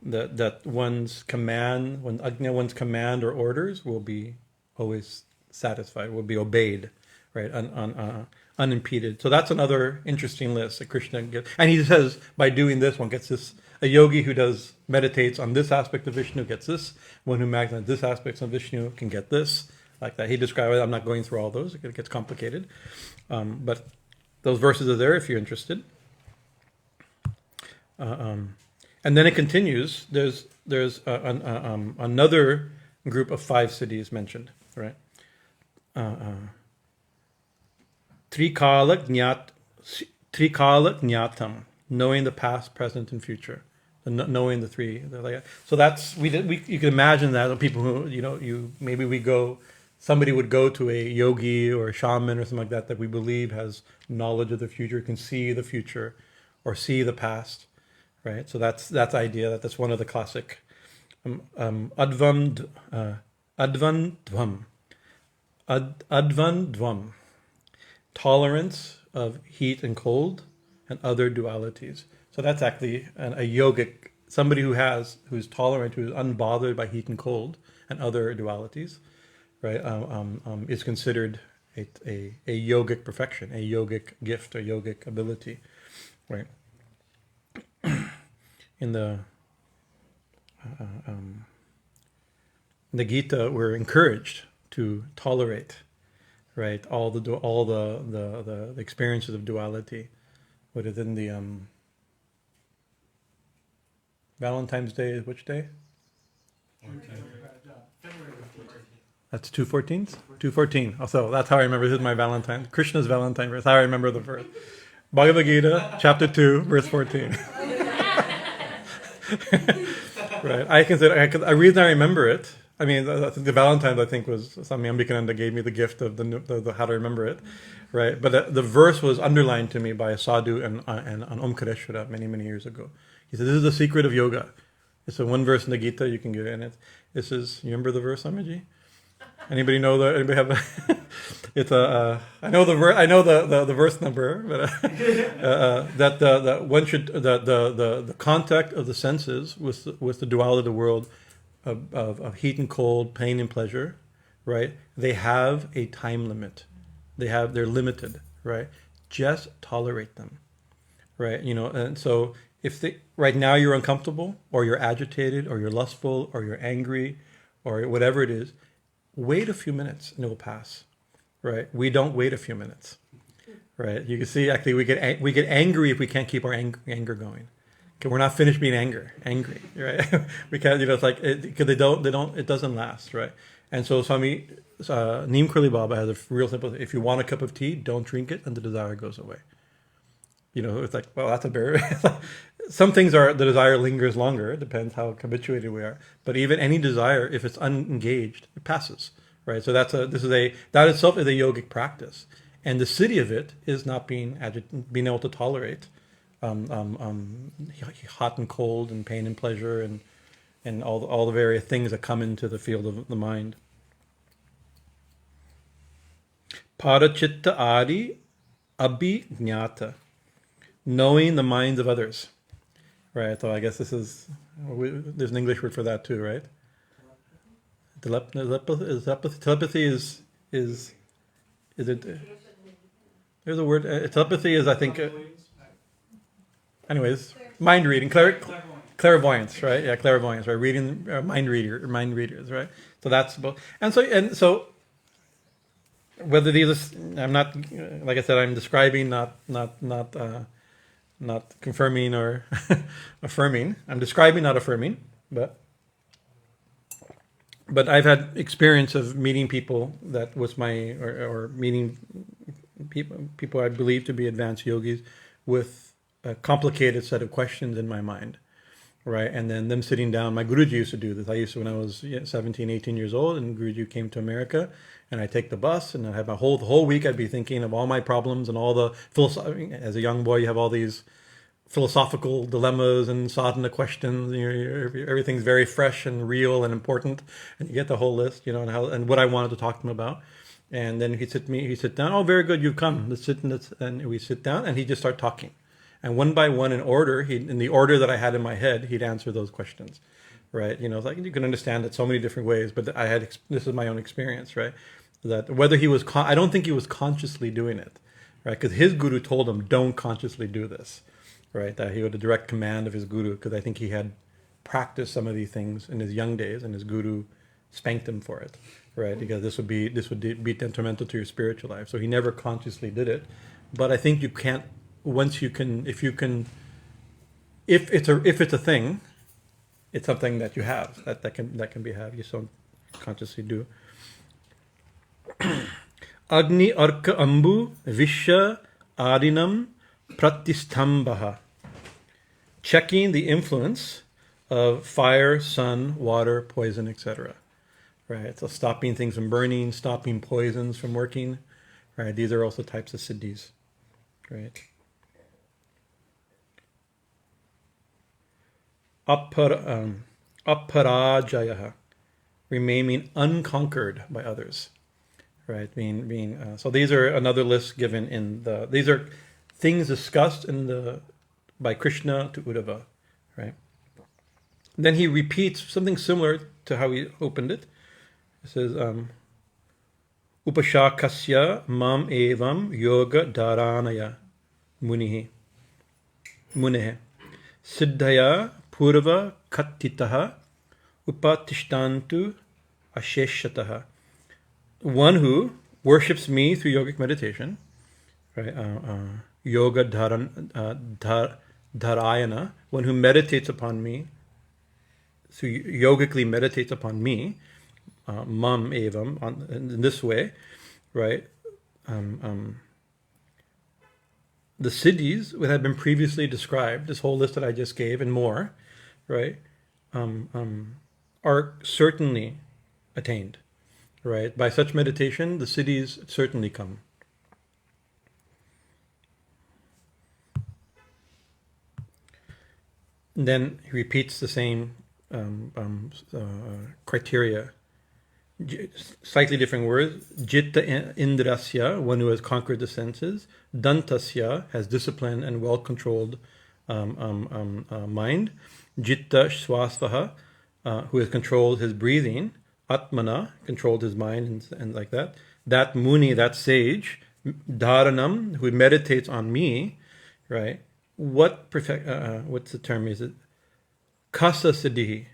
That one's command, one's command or orders will be always satisfied, will be obeyed. Right, unimpeded. So that's another interesting list that Krishna gives. And he says, by doing this, one gets this. A yogi who meditates on this aspect of Vishnu gets this. One who meditates on this aspect of Vishnu can get this. Like that. He described it. I'm not going through all those. It gets complicated. But those verses are there if you're interested. And then it continues. There's another group of 5 siddhis mentioned, right? Trikala jñātam, knowing the past, present, and future, knowing the three. So that's you can imagine that people who somebody would go to a yogi or a shaman or something like that we believe has knowledge of the future, can see the future, or see the past, right? So that's the idea. That's one of the classic advandvam. Tolerance of heat and cold and other dualities. So that's actually a yogic, somebody who's tolerant, who's unbothered by heat and cold and other dualities, right? Is considered a yogic perfection, a yogic gift, a yogic ability, right? In the Gita, we're encouraged to tolerate, right, all the experiences of duality. What is in the Valentine's Day is which day? That's 2/14? 2/14. So that's how I remember. This is my Valentine. Krishna's Valentine verse. How I remember the verse. Bhagavad Gita, chapter 2, verse 14. Right. The reason I remember it, I mean, the Valentine's, I think, was Swami Bhajanananda gave me the gift of the how to remember it, right? But the verse was underlined to me by a sadhu and on Omkareshwara many years ago. He said, "This is the secret of yoga." It's a one verse in the Gita you can get in it. This is, you remember the verse, Swamiji? Anybody know the? Anybody have? It's a. I know the verse. I know the verse number, but that the one should the contact of the senses with the duality of the world. Of heat and cold, pain and pleasure, right? They have a time limit. They're limited, right? Just tolerate them, right? And so if right now you're uncomfortable, or you're agitated, or you're lustful, or you're angry, or whatever it is, wait a few minutes and it will pass, right? We don't wait a few minutes, right? You can see actually we get angry if we can't keep our anger going. We're not finished being angry, right? We can't, it's like, because it doesn't last, right? And so Swami Neem Karoli Baba has a real simple, if you want a cup of tea, don't drink it and the desire goes away. It's like, well, that's a very, some things the desire lingers longer. It depends how habituated we are. But even any desire, if it's unengaged, it passes, right? So that itself is a yogic practice. And the siddhi of it is not being able to tolerate hot and cold and pain and pleasure and and all the various things that come into the field of the mind. Parachitta adi abhignata, knowing the minds of others. Right, so I guess there's an English word for that too, right? Telepathy is it? There's a word. Telepathy is, I think. Anyways, mind reading, clairvoyance, right? Yeah, clairvoyance, right? Reading, mind readers, right? So that's both. And so, whether these, I'm not, like I said, I'm describing, not confirming or affirming. I'm describing, not affirming, but I've had experience of meeting people that was or meeting people I believe to be advanced yogis with a complicated set of questions in my mind, right? And then them sitting down. My Guruji used to do this. I used to, when I was 17, 18 years old, and Guruji came to America, and I take the bus, and I have the whole week I'd be thinking of all my problems and all the as a young boy, you have all these philosophical dilemmas and sadhana questions. Everything's very fresh and real and important, and you get the whole list, and what I wanted to talk to him about. And then he'd sit down. Oh, very good, you've come. Let's sit, and we sit down, and he'd just start talking. And one by one, in the order that I had in my head, he'd answer those questions, right? Like you can understand it so many different ways, but this is my own experience, right? That whether he was, I don't think he was consciously doing it, right? Because his guru told him, don't consciously do this, right? That he had a direct command of his guru, because I think he had practiced some of these things in his young days, and his guru spanked him for it, right? Because this would be detrimental to your spiritual life. So he never consciously did it. But I think you can't, if it's a thing, it's something that you have, that can be have. You don't consciously do. Agni arka ambu visha adinam pratisthambha, checking the influence of fire, sun, water, poison, etc. Right, so stopping things from burning, stopping poisons from working. Right, these are also types of siddhis. Right. Aparajaya, remaining unconquered by others. Right, so these are another list given in these are things discussed by Krishna to Uddhava. Right. Then he repeats something similar to how he opened it. It says, Upashakasya mam evam yoga dharanaya munihi siddhaya purva kattitaha upatishtantu asheshataha. One who worships me through yogic meditation, right? Yoga dharayana, one who meditates upon me, yogically meditates upon me, mam evam, in this way, right? The siddhis that have been previously described, this whole list that I just gave and more, right, are certainly attained, right? By such meditation, the siddhis certainly come. And then he repeats the same criteria, slightly different words. Jitta indrasya, one who has conquered the senses. Dantasya, has disciplined and well-controlled mind. Jitta swasvaha, who has controlled his breathing. Atmana, controlled his mind and like that. That muni, that sage. Dharanam, who meditates on me, right? What's the term? Is it kasa siddhi,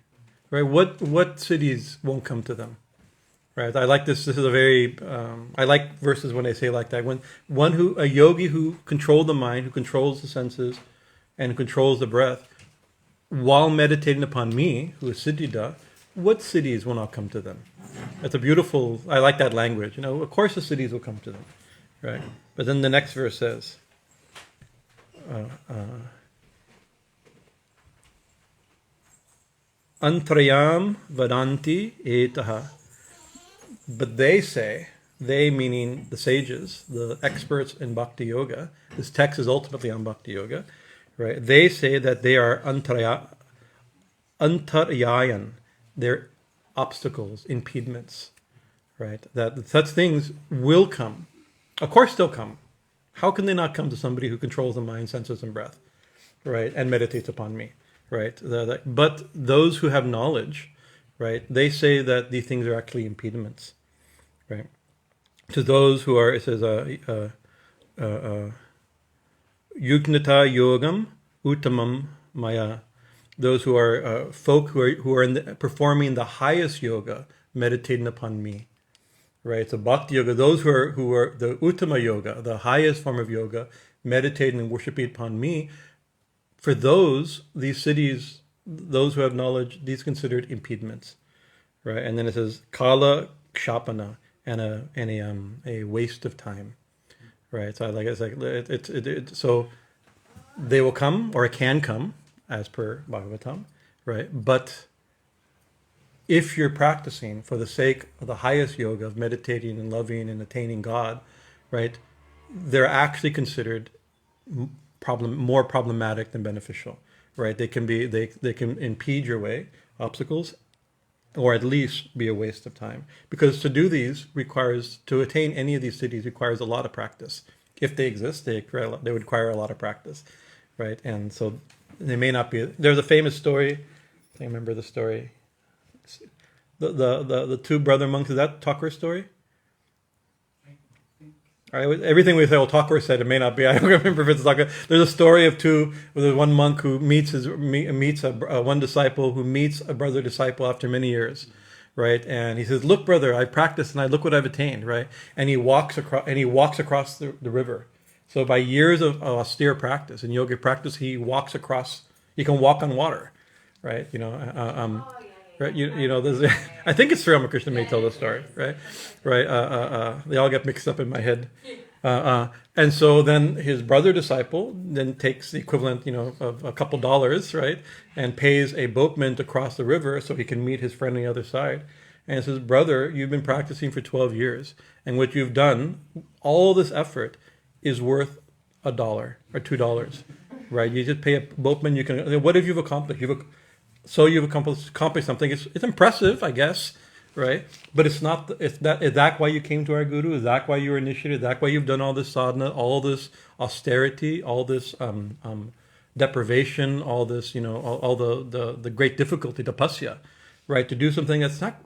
right? What siddhis won't come to them, right? I like this. This is a very I like verses when they say like that. When a yogi who controlled the mind, who controls the senses, and controls the breath, while meditating upon me, who is siddhidā, what siddhis will not come to them? That's a beautiful. I like that language. Of course the siddhis will come to them, right? But then the next verse says. Antrayam vadanti etaha. But they say, they meaning the sages, the experts in bhakti yoga, this text is ultimately on bhakti yoga, right? They say that they are antaryayan, they're obstacles, impediments, right? That such things will come. Of course they'll come. How can they not come to somebody who controls the mind, senses, and breath, right? And meditates upon me, right? But those who have knowledge, right, they say that these things are actually impediments, right? To those who are, it says, yugnata yogam uttamam maya. Those who are folk who are performing the highest yoga, meditating upon me, right? So bhakti yoga, those who are the uttama yoga, the highest form of yoga, meditating and worshiping upon me. For those, these siddhis, those who have knowledge, these considered impediments, right? And then it says kala kshapana, and a waste of time, right? So so they will come, or it can come, as per Bhagavatam, right? But if you're practicing for the sake of the highest yoga of meditating and loving and attaining God, right, they're actually considered more problematic than beneficial, right? They can impede your way, obstacles, or at least be a waste of time. Because to do these to attain any of these siddhis requires a lot of practice. If they exist, they would require a lot of practice, right? And so they may not be. There's a famous story. I remember the story. The two brother monks. Is that Thakur story? Everything we say, well, Thakur said, it may not be. I don't remember if it's Thakur. There's a story of there's one monk who meets one disciple who meets a brother disciple after many years, right? And he says, "Look, brother, I practiced and look what I've attained," right? And he walks across the river. So by years of austere practice and yogic practice, he can walk on water, right? Right? There's, I think it's Sri Ramakrishna may tell the story, right? Right? They all get mixed up in my head. And so then his brother disciple then takes the equivalent, of a couple dollars, right? And pays a boatman to cross the river so he can meet his friend on the other side. And says, "Brother, you've been practicing for 12 years. And what you've done, all this effort, is worth $1 or $2, right? You just pay a boatman. What have you accomplished? You've accomplished something. It's impressive, I guess, right? But it's not. Is that why you came to our guru? Is that why you were initiated? Is that why you've done all this sadhana, all this austerity, all this deprivation, all this, all the great difficulty, tapasya, right? To do something that's not.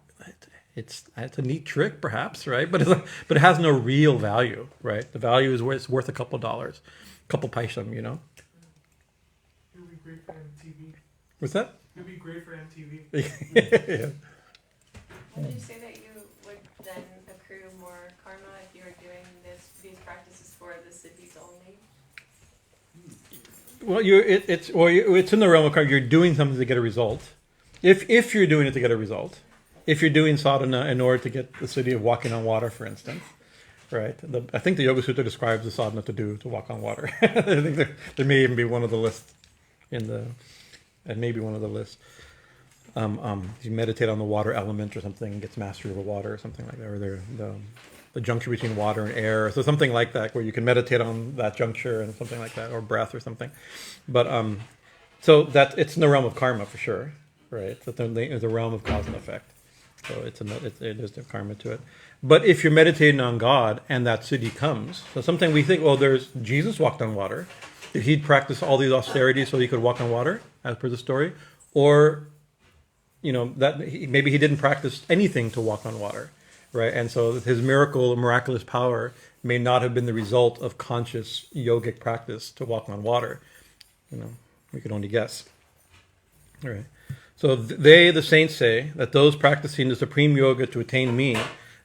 It's a neat trick, perhaps, right? But it has no real value, right? The value is worth a couple dollars, a couple paisam, It would be great for MTV. What's that? It would be great for MTV. Yeah. Would you say that you would then accrue more karma if you were doing these practices for the siddhis only? Well, it's in the realm of karma. You're doing something to get a result. If you're doing it to get a result. If you're doing sadhana in order to get the siddhi of walking on water, for instance, right? I think the Yoga Sutra describes the sadhana to walk on water. I think there may even be one of the lists You meditate on the water element or something, gets mastery over water or something like that, or the juncture between water and air, so something like that, where you can meditate on that juncture and something like that, or breath or something. But so that it's in the realm of karma for sure, right? It's the realm of cause and effect. So there's the karma to it. But if you're meditating on God and that siddhi comes, so sometimes we think, well, Jesus walked on water. Did he practice all these austerities so he could walk on water, as per the story? Or, maybe he didn't practice anything to walk on water, right? And so his miraculous power may not have been the result of conscious yogic practice to walk on water. We can only guess. All right. So the saints say that those practicing the supreme yoga to attain me,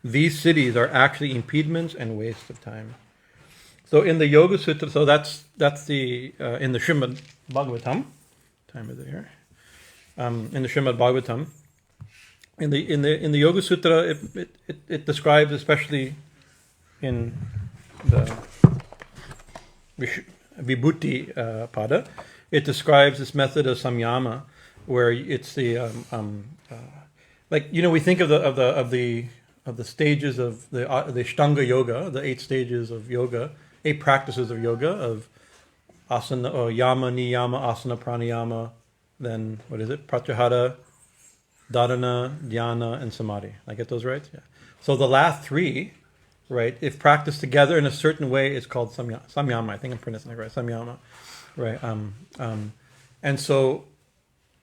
these siddhis are actually impediments and waste of time. So in the Yoga Sutra, so that's the in the Srimad Bhagavatam. Time is it here? In the Srimad Bhagavatam, in the Yoga Sutra, it describes, especially in the Vibhuti Pada, it describes this method of samyama, where it's the we think of the stages of the Ashtanga yoga, the 8 stages of yoga, 8 practices of yoga, of asana, or yama, niyama, asana, pranayama, then what is it? Pratyahara, dharana, dhyana, and samadhi. I get those right? Yeah. So the last three, right, if practiced together in a certain way, it's called samyama. I think I'm pronouncing it right. Samyama, right? And so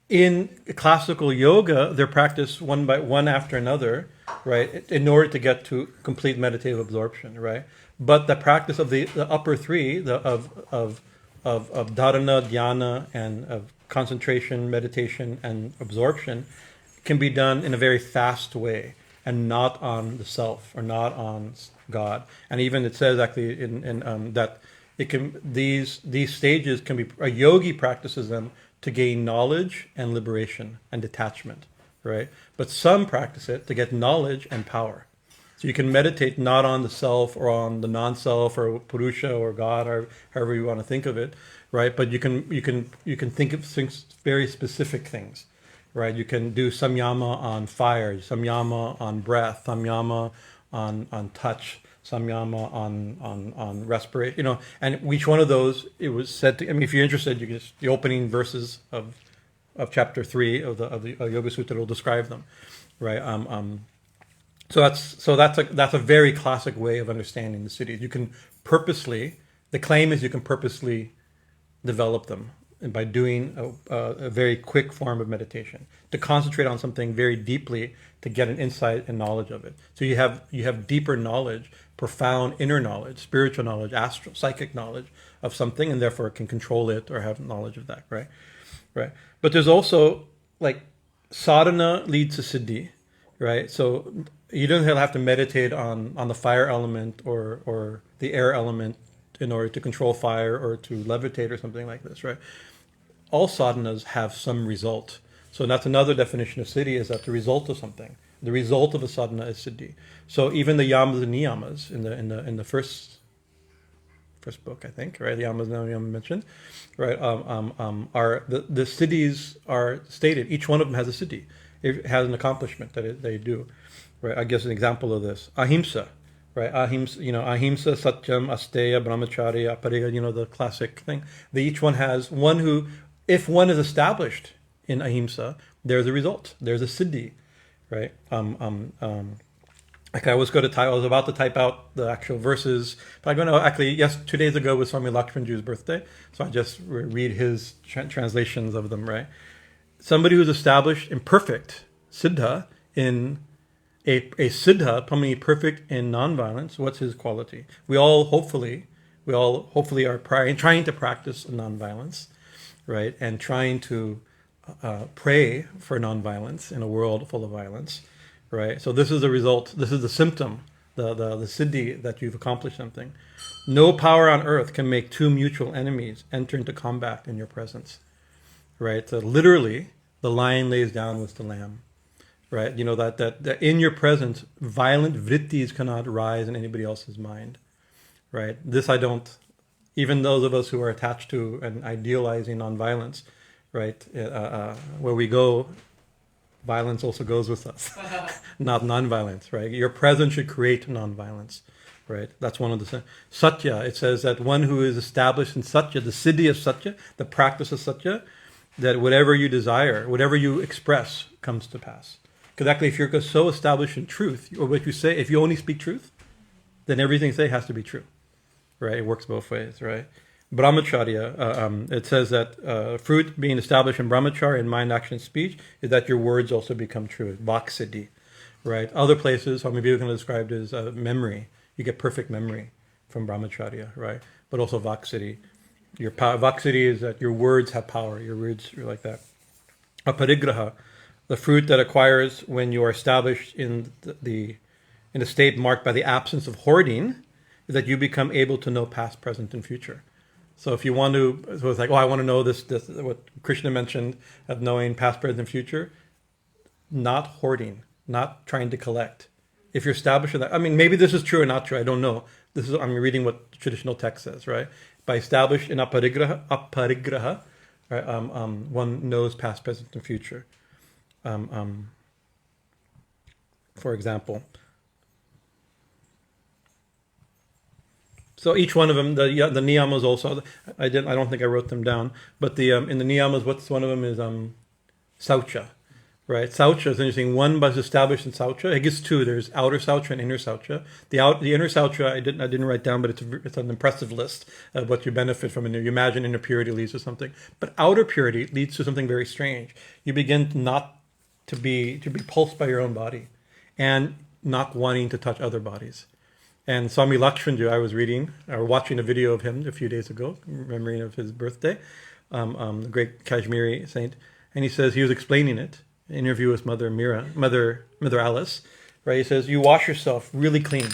in classical yoga, they're practiced one by one after another, right, in order to get to complete meditative absorption, right? But the practice of the upper three, of dharana, dhyana, and of concentration, meditation, and absorption, can be done in a very fast way and not on the self or not on God. And even it says actually in that it can these stages can be, a yogi practices them to gain knowledge and liberation and detachment, right? But some practice it to get knowledge and power. So you can meditate not on the self or on the non-self or Purusha or God or however you want to think of it, right? But you can think of things, very specific things, right? You can do samyama on fire, samyama on breath, samyama on touch, samyama on respiration, you know, and each one of those, it was said to, I mean, if you're interested, you can just, the opening verses of chapter 3 of the Yoga Sutra will describe them, right? So that's a very classic way of understanding the siddhis. You can purposely, the claim is you can purposely develop them, and by doing a very quick form of meditation, to concentrate on something very deeply to get an insight and knowledge of it. So you have deeper knowledge, profound inner knowledge, spiritual knowledge, astral, psychic knowledge of something, and therefore can control it or have knowledge of that, right? Right. But there's also, like, sadhana leads to siddhi, right? So you don't have to meditate on the fire element or the air element in order to control fire or to levitate or something like this, right? All sadhanas have some result. So that's another definition of siddhi, is that the result of something. The result of a sadhana is siddhi. So even the yamas and niyamas in the first book, I think, right? The yamas and niyamas mentioned, right? Are the siddhis are stated. Each one of them has a siddhi. It has an accomplishment that they do, right? I guess an example of this: ahimsa, right? Ahimsa, satyam, asteya, brahmacharya, apariga, the classic thing. Each one has one who, if one is established in ahimsa, there's a result. There's a siddhi, right? Like I was about to type out the actual verses, but I'm going to actually, 2 days ago was Swami Lakshmanju's birthday, so I just read his translations of them, right? Somebody who's established in perfect siddha, in a siddha, probably perfect in nonviolence, what's his quality? We all hopefully are trying to practice nonviolence, right? And trying to pray for nonviolence in a world full of violence, right? So this is the result. This is the symptom, the siddhi, that you've accomplished something. No power on earth can make two mutual enemies enter into combat in your presence, right? So literally, the lion lays down with the lamb, right? That in your presence, violent vrittis cannot rise in anybody else's mind, right? This I don't. Even those of us who are attached to and idealizing nonviolence, right? Where we go, violence also goes with us, not nonviolence, right? Your presence should create nonviolence, right? That's one of the satya. It says that one who is established in satya, the siddhi of satya, the practice of satya, that whatever you desire, whatever you express, comes to pass. Because actually, if you're so established in truth, or what you say, if you only speak truth, then everything you say has to be true, right? It works both ways, right? Brahmacharya, it says that fruit being established in brahmacharya, in mind, action, speech, is that your words also become true. Vaksiddhi, right? Other places, Swami Bhajanananda described as memory. You get perfect memory from brahmacharya, right? But also vaksiddhi. Your vaksiddhi is that your words have power. Your words are like that. Aparigraha, the fruit that acquires when you are established in a state marked by the absence of hoarding, is that you become able to know past, present, and future. So if you want to, so it's like, I want to know this, what Krishna mentioned of knowing past, present, and future, not hoarding, not trying to collect. If you're established in that, I mean, maybe this is true or not true, I don't know. I'm reading what the traditional text says, right? By established in aparigraha, right, one knows past, present, and future. For example, So each one of them, the niyamas also. I don't think I wrote them down. But in the niyamas, what's one of them is saucha, right? Saucha is interesting. One was established in saucha. I guess two. There's outer saucha and inner saucha. The inner saucha I didn't write down, but it's an impressive list of what you benefit from. And you imagine inner purity leads to something, but outer purity leads to something very strange. You begin not to be pulsed by your own body, and not wanting to touch other bodies. And Swami Lakshmanju, I was reading or watching a video of him a few days ago, remembering of his birthday, the great Kashmiri saint, and he says he was explaining it. An interview with Mother Alice, right? He says you wash yourself really clean,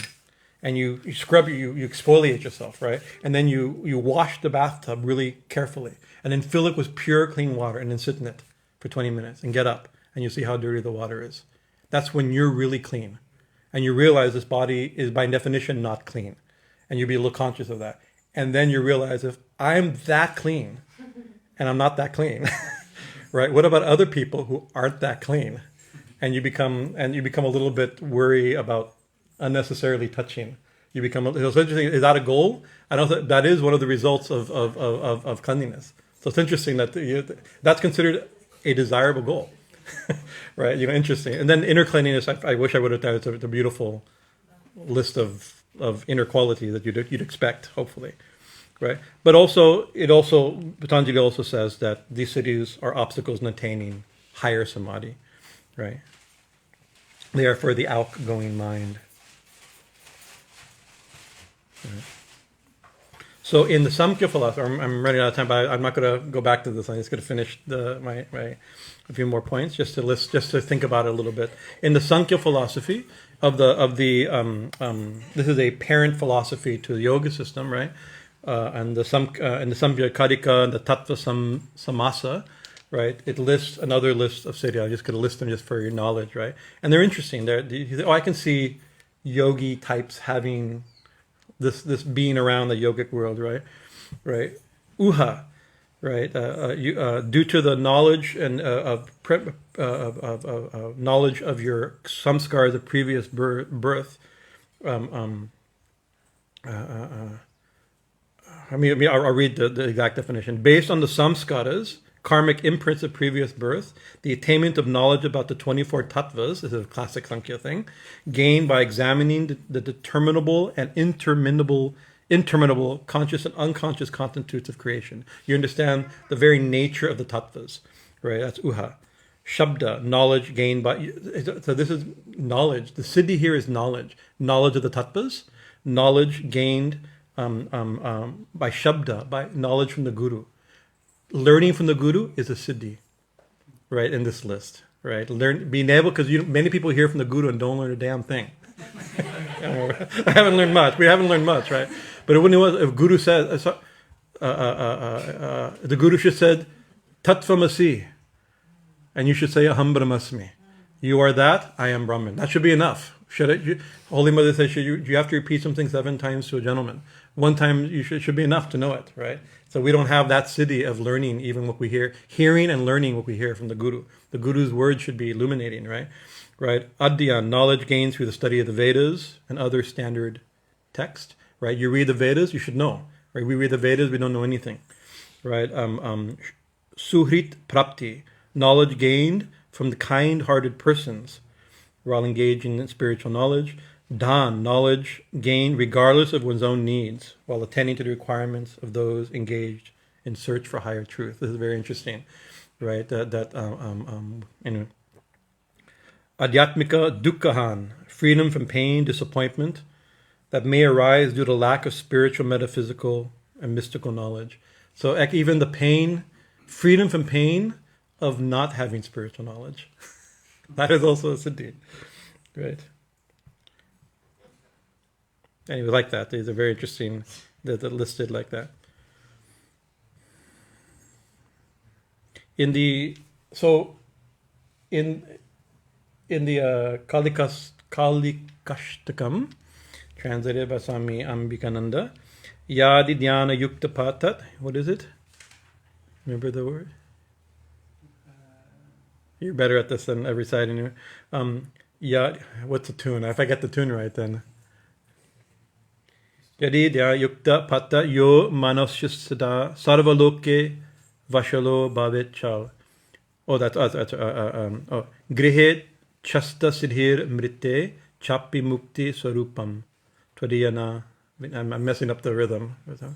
and you scrub, you exfoliate yourself, right? And then you wash the bathtub really carefully, and then fill it with pure clean water, and then sit in it for 20 minutes, and get up, and you see how dirty the water is. That's when you're really clean. And you realize this body is by definition not clean. And you be a little conscious of that. And then you realize if I'm that clean and I'm not that clean, right? What about other people who aren't that clean? And you become a little bit worried about unnecessarily touching. You become, it's interesting, is that a goal? I don't think that is one of the results of cleanliness. So it's interesting that that's considered a desirable goal. Right, interesting. And then inner cleanliness, I wish I would have done. It's a beautiful list of inner qualities that you'd expect, hopefully, right? But Patanjali also says that these siddhis are obstacles in attaining higher samadhi, right? They are for the outgoing mind. Right. So in the Samkhya philosophy, I'm running out of time, but I'm not going to go back to this. I'm just going to finish a few more points just to think about it a little bit. In the Samkhya philosophy this is a parent philosophy to the yoga system, right? And the Samkhya Karika and the Tattva Samasa, right? It lists another list of siddhi. I'm just going to list them just for your knowledge, right? And they're interesting. I can see yogi types having this being around the yogic world, right? Uha, right? Due to the knowledge and knowledge of your samskars of previous birth. I'll read the exact definition. Based on the samskaras, karmic imprints of previous birth, the attainment of knowledge about the 24 tattvas, this is a classic Samkhya thing, gained by examining the determinable and interminable conscious and unconscious constitutes of creation. You understand the very nature of the tattvas, right? That's uha. Shabda, knowledge gained by... So this is knowledge. The siddhi here is knowledge. Knowledge of the tattvas, knowledge gained by shabda, by knowledge from the guru. Learning from the guru is a siddhi, right, in this list, right? Being able, because many people hear from the guru and don't learn a damn thing. I haven't learned much. We haven't learned much, right? But if guru says, the guru should said, Tattvamasi, and you should say, Aham Brahmasmi. You are that, I am Brahman. That should be enough. Holy Mother says, you have to repeat something 7 times to a gentleman. One time should be enough to know it, right? So we don't have that siddhi of learning even what we hear, hearing and learning what we hear from the guru. The guru's words should be illuminating, right? Adhyan, knowledge gained through the study of the Vedas and other standard text, right? You read the Vedas, you should know, right? We read the Vedas, we don't know anything, right? Suhrit prapti, knowledge gained from the kind-hearted persons while engaging in spiritual knowledge. Dan, knowledge gained regardless of one's own needs while attending to the requirements of those engaged in search for higher truth. This is very interesting, right? Anyway. Adhyatmika dukkhahan, freedom from pain, disappointment that may arise due to lack of spiritual, metaphysical, and mystical knowledge. So even the pain, freedom from pain of not having spiritual knowledge. That is also a siddhi, right? Anyway, like that. These are very interesting that they're listed like that. In the Kalikashtakam, translated by Swami Bhajanananda, Yadi Dhyana Yukta Patat. What is it? Remember the word? You're better at this than every side anyway. What's the tune? If I get the tune right, then. Yadidya yukta pata yo manosyasada sarva-loke vashalo bhavet chal. Oh, that's grihe chasta siddhir mrite chapi mukti swarupam twadiyana. I'm messing up the rhythm. That's what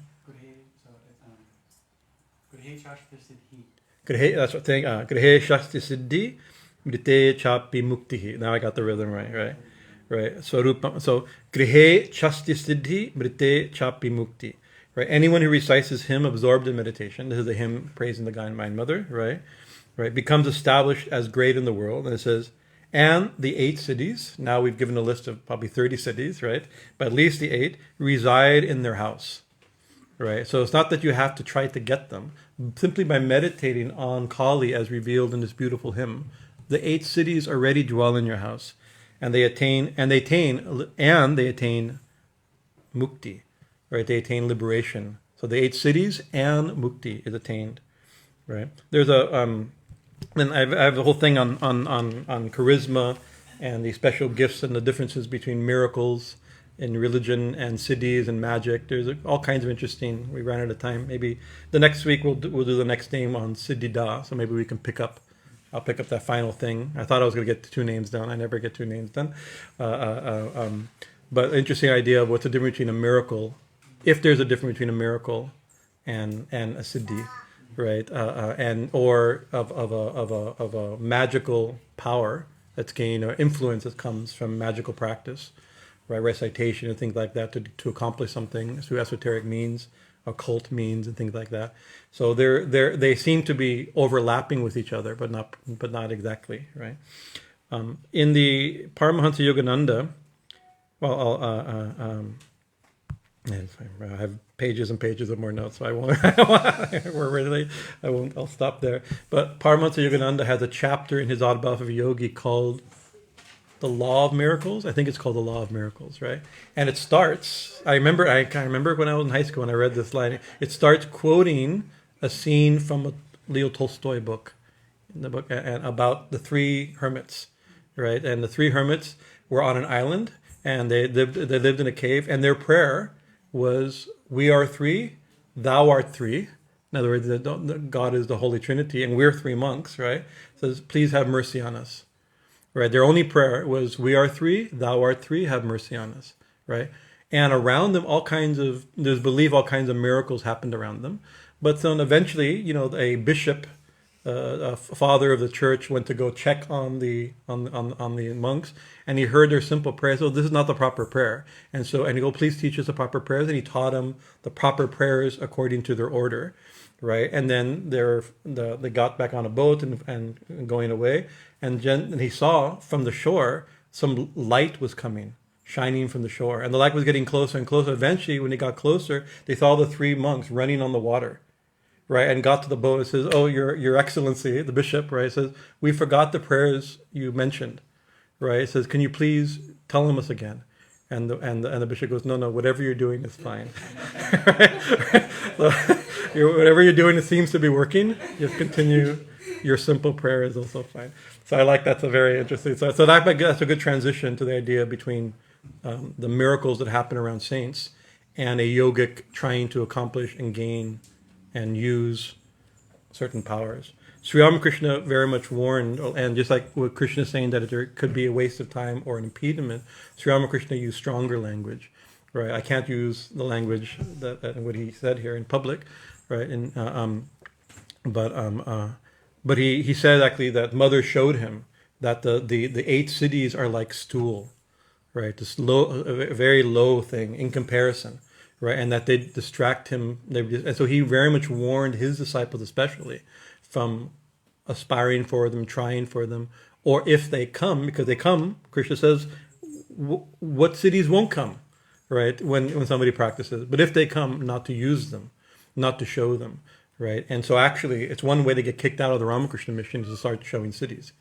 thing. Grihe shasti siddhi mrite chapi mukti. Now I got the rhythm right. Swarupam. So grihe chasti siddhi mrite chapi mukti. Right. Anyone who recites this hymn absorbed in meditation. This is a hymn praising the Divine Mother. Right. Becomes established as great in the world. And it says, and the 8 cities. Now we've given a list of probably 30 cities, right? But at least the 8 reside in their house. Right. So it's not that you have to try to get them. Simply by meditating on Kali as revealed in this beautiful hymn, the 8 cities already dwell in your house. And they attain mukti, right? They attain liberation. So the 8 cities and mukti is attained, right? There's and I have a whole thing on charisma and the special gifts and the differences between miracles in religion and siddhis and magic. There's all kinds of interesting. We ran out of time. Maybe the next week we'll do the next name on siddhidā. So maybe we can I'll pick up that final thing. I thought I was going to get 2 names done. I never get 2 names done. But interesting idea of what's the difference between a miracle, if there's a difference between a miracle and a siddhi, right? And or of a magical power that's gained or influence that comes from magical practice, right? Recitation and things like that to accomplish something through esoteric means, occult means, and things like that. So they seem to be overlapping with each other, but not exactly, right? In the Paramahansa Yogananda, well, I have pages and pages of more notes, so I won't. I'll stop there. But Paramahansa Yogananda has a chapter in his Autobiography of a Yogi called The Law of Miracles. I think it's called The Law of Miracles, right? And it starts. I remember when I was in high school when I read this line. It starts quoting a scene from a Leo Tolstoy book, in the book, and about the 3 hermits, right? And the 3 hermits were on an island, and they lived in a cave, and their prayer was, "We are 3, thou art 3." In other words, God is the Holy Trinity, and we're 3 monks, right? It says, "Please have mercy on us." Right? Their only prayer was, "We are 3, thou art 3, have mercy on us." Right? And around them, there's belief all kinds of miracles happened around them. But then eventually, a bishop, a father of the church, went to go check on the monks, and he heard their simple prayers. So this is not the proper prayer, and he go, "Please teach us the proper prayers." And he taught them the proper prayers according to their order, right? And then they got back on a boat and going away, and he saw from the shore some light was coming, shining from the shore, and the light was getting closer and closer. Eventually, when he got closer, they saw the 3 monks running on the water. Right, and got to the boat. It says, "Oh, your Excellency, the bishop," right? It says, "We forgot the prayers you mentioned." Right? It says, "Can you please tell them us again?" And the bishop goes, "No, whatever you're doing is fine." Right? So, whatever you're doing, it seems to be working. Just continue. Your simple prayer is also fine. So I like that's a very interesting. So that's a good transition to the idea between the miracles that happen around saints and a yogic trying to accomplish and gain and use certain powers. Sri Ramakrishna very much warned, and just like what Krishna is saying that there could be a waste of time or an impediment, Sri Ramakrishna used stronger language, right? I can't use the language that what he said here in public, right? But he said actually that Mother showed him that the 8 cities are like stool, right? This a very low thing in comparison. Right, and that they distract him. And so he very much warned his disciples especially from aspiring for them, trying for them, or if they come, because they come, Krishna says, what cities won't come, right, when somebody practices. But if they come, not to use them, not to show them, right? And so actually, it's one way to get kicked out of the Ramakrishna mission is to start showing cities.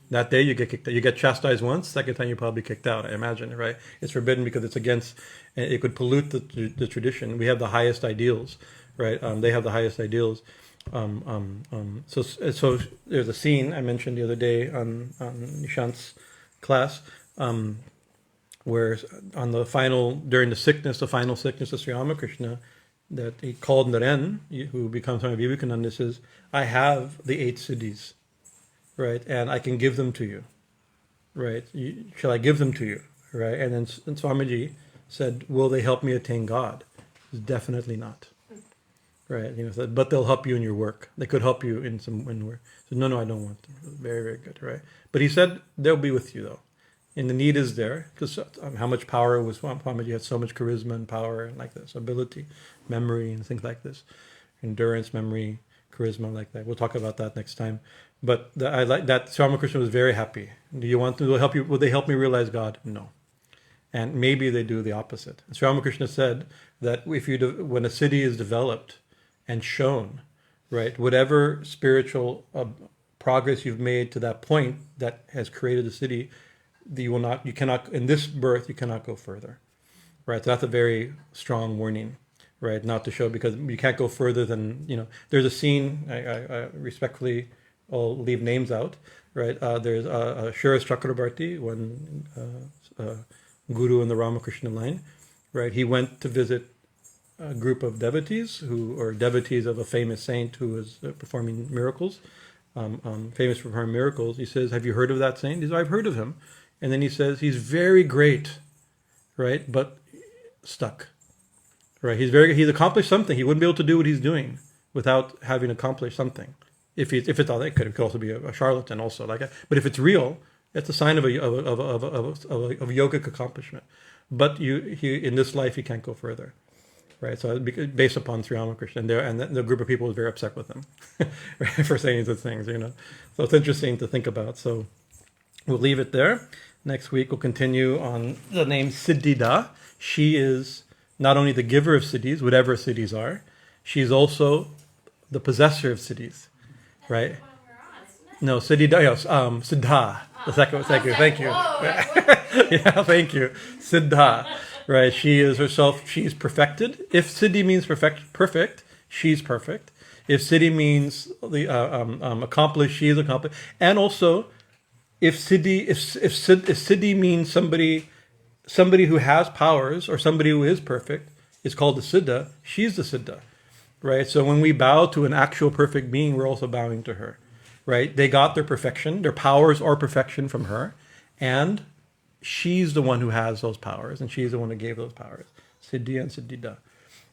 That day you get kicked out. You get chastised once, second time you're probably kicked out, I imagine, right? It's forbidden because it's against, it could pollute the tradition. We have the highest ideals, right? They have the highest ideals. So there's a scene I mentioned the other day on Nishant's class where on the final, during the final sickness of Sri Ramakrishna, that he called Naren, who becomes Swami Vivekananda, says, I have the 8 siddhis, right? And I can give them to you, right? Shall I give them to you, right? And then Swamiji said, will they help me attain God? He said, definitely not, right? Said, but they'll help you in your work. They could help you in some work. So no, I don't want them. Very, very good, right? But he said, they'll be with you though. And the need is there, because how much power was Swamiji? Had so much charisma and power and like this, ability, memory and things like this, endurance, memory, charisma like that. We'll talk about that next time. But I like that Sri Ramakrishna was very happy. Do you want to help you? Will they help me realize God? No. And maybe they do the opposite. Sri Ramakrishna said that when a siddhi is developed and shown, right, whatever spiritual progress you've made to that point that has created the siddhi, you cannot, in this birth, you cannot go further, right? So that's a very strong warning, right? Not to show, because you can't go further than, there's a scene, I respectfully, I'll leave names out, right? There's Shuras Chakrabarti, one guru in the Ramakrishna line, right? He went to visit a group of devotees or devotees of a famous saint who was performing miracles, famous for performing miracles. He says, have you heard of that saint? He says, I've heard of him. And then he says, he's very great, right? But stuck, right? He's accomplished something. He wouldn't be able to do what he's doing without having accomplished something. If it's all that, it could also be a charlatan also like that. But if it's real, it's a sign of a yogic accomplishment. But in this life, he can't go further, right? So based upon Sri Ramakrishna, and the group of people was very upset with him right, for saying such things, So it's interesting to think about. So we'll leave it there. Next week, we'll continue on the name siddhidā. She is not only the giver of siddhis, whatever siddhis are, she's also the possessor of siddhis, right? No, siddhidā, yes, siddhā. The second, thank you. Yeah, thank you. Siddhā, right? She is herself, she's perfected. If siddhi means perfect, she's perfect. If siddhi means accomplished, she is accomplished. And also, if siddhi means somebody who has powers or somebody who is perfect, is called the siddha, she's the siddha, right? So when we bow to an actual perfect being, we're also bowing to her, right? They got their perfection, their powers or perfection from her, and she's the one who has those powers, and she's the one who gave those powers. Siddhi and siddhidā.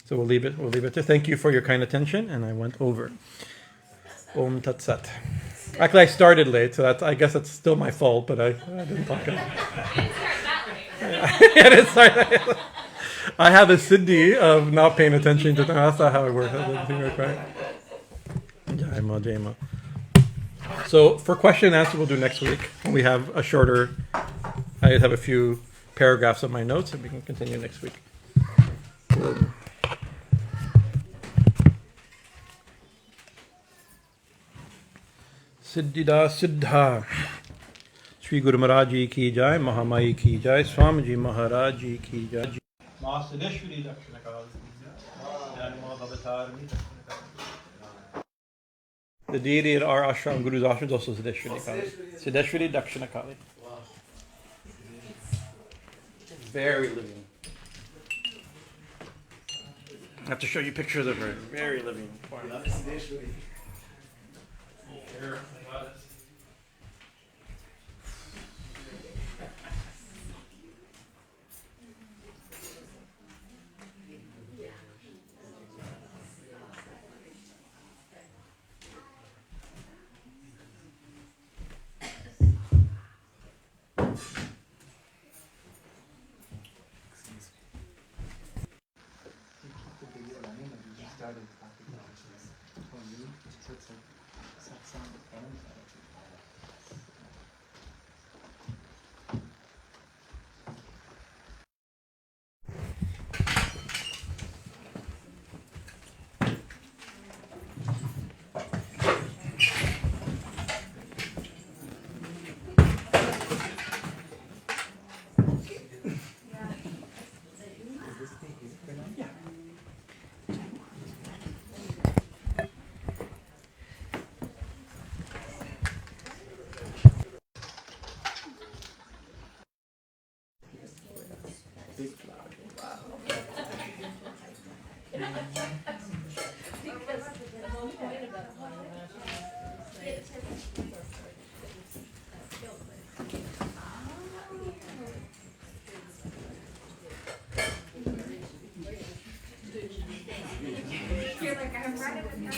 So we'll leave it there. Thank you for your kind attention, and I went over. Om Tat Sat. Actually, I started late, so I guess that's still my fault, but I didn't talk about it. I have a siddhi of not paying attention to that's not how it works. That doesn't seem right. Jai Ma. So for question and answer, we'll do next week. We have a shorter, I have a few paragraphs of my notes, and we can continue next week. Siddhida Siddha. Shri Guru Maharaj Ji ki jai, Mahamai ki jai, Swamiji Maharaj Ji ki jai. Ma Siddheshwari Dakshina Kālī. The deity at our ashram, Guru's ashram, is also Siddheshwari Kālī. Siddheshwari Dakshina Kālī. Very living. I have to show you pictures of her. Very living. Here, I got it. Because the whole point about bhayāpahā is You're like, I'm running with your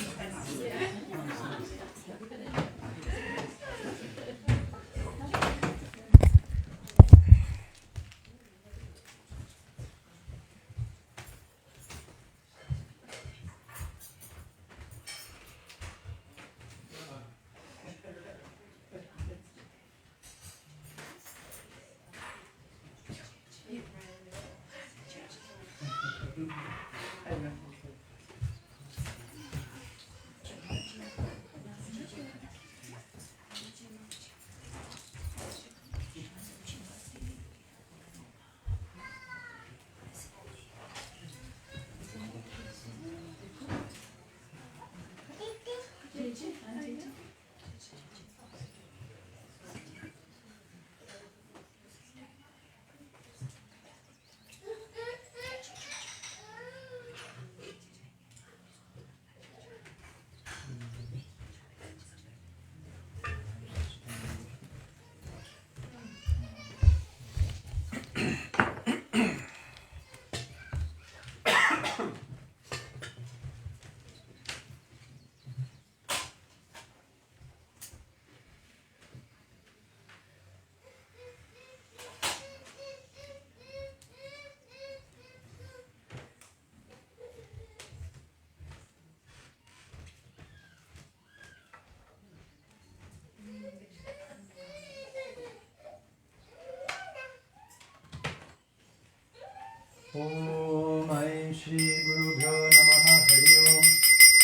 Om Ai Shri Guru Bhyo Namaha Hari Om.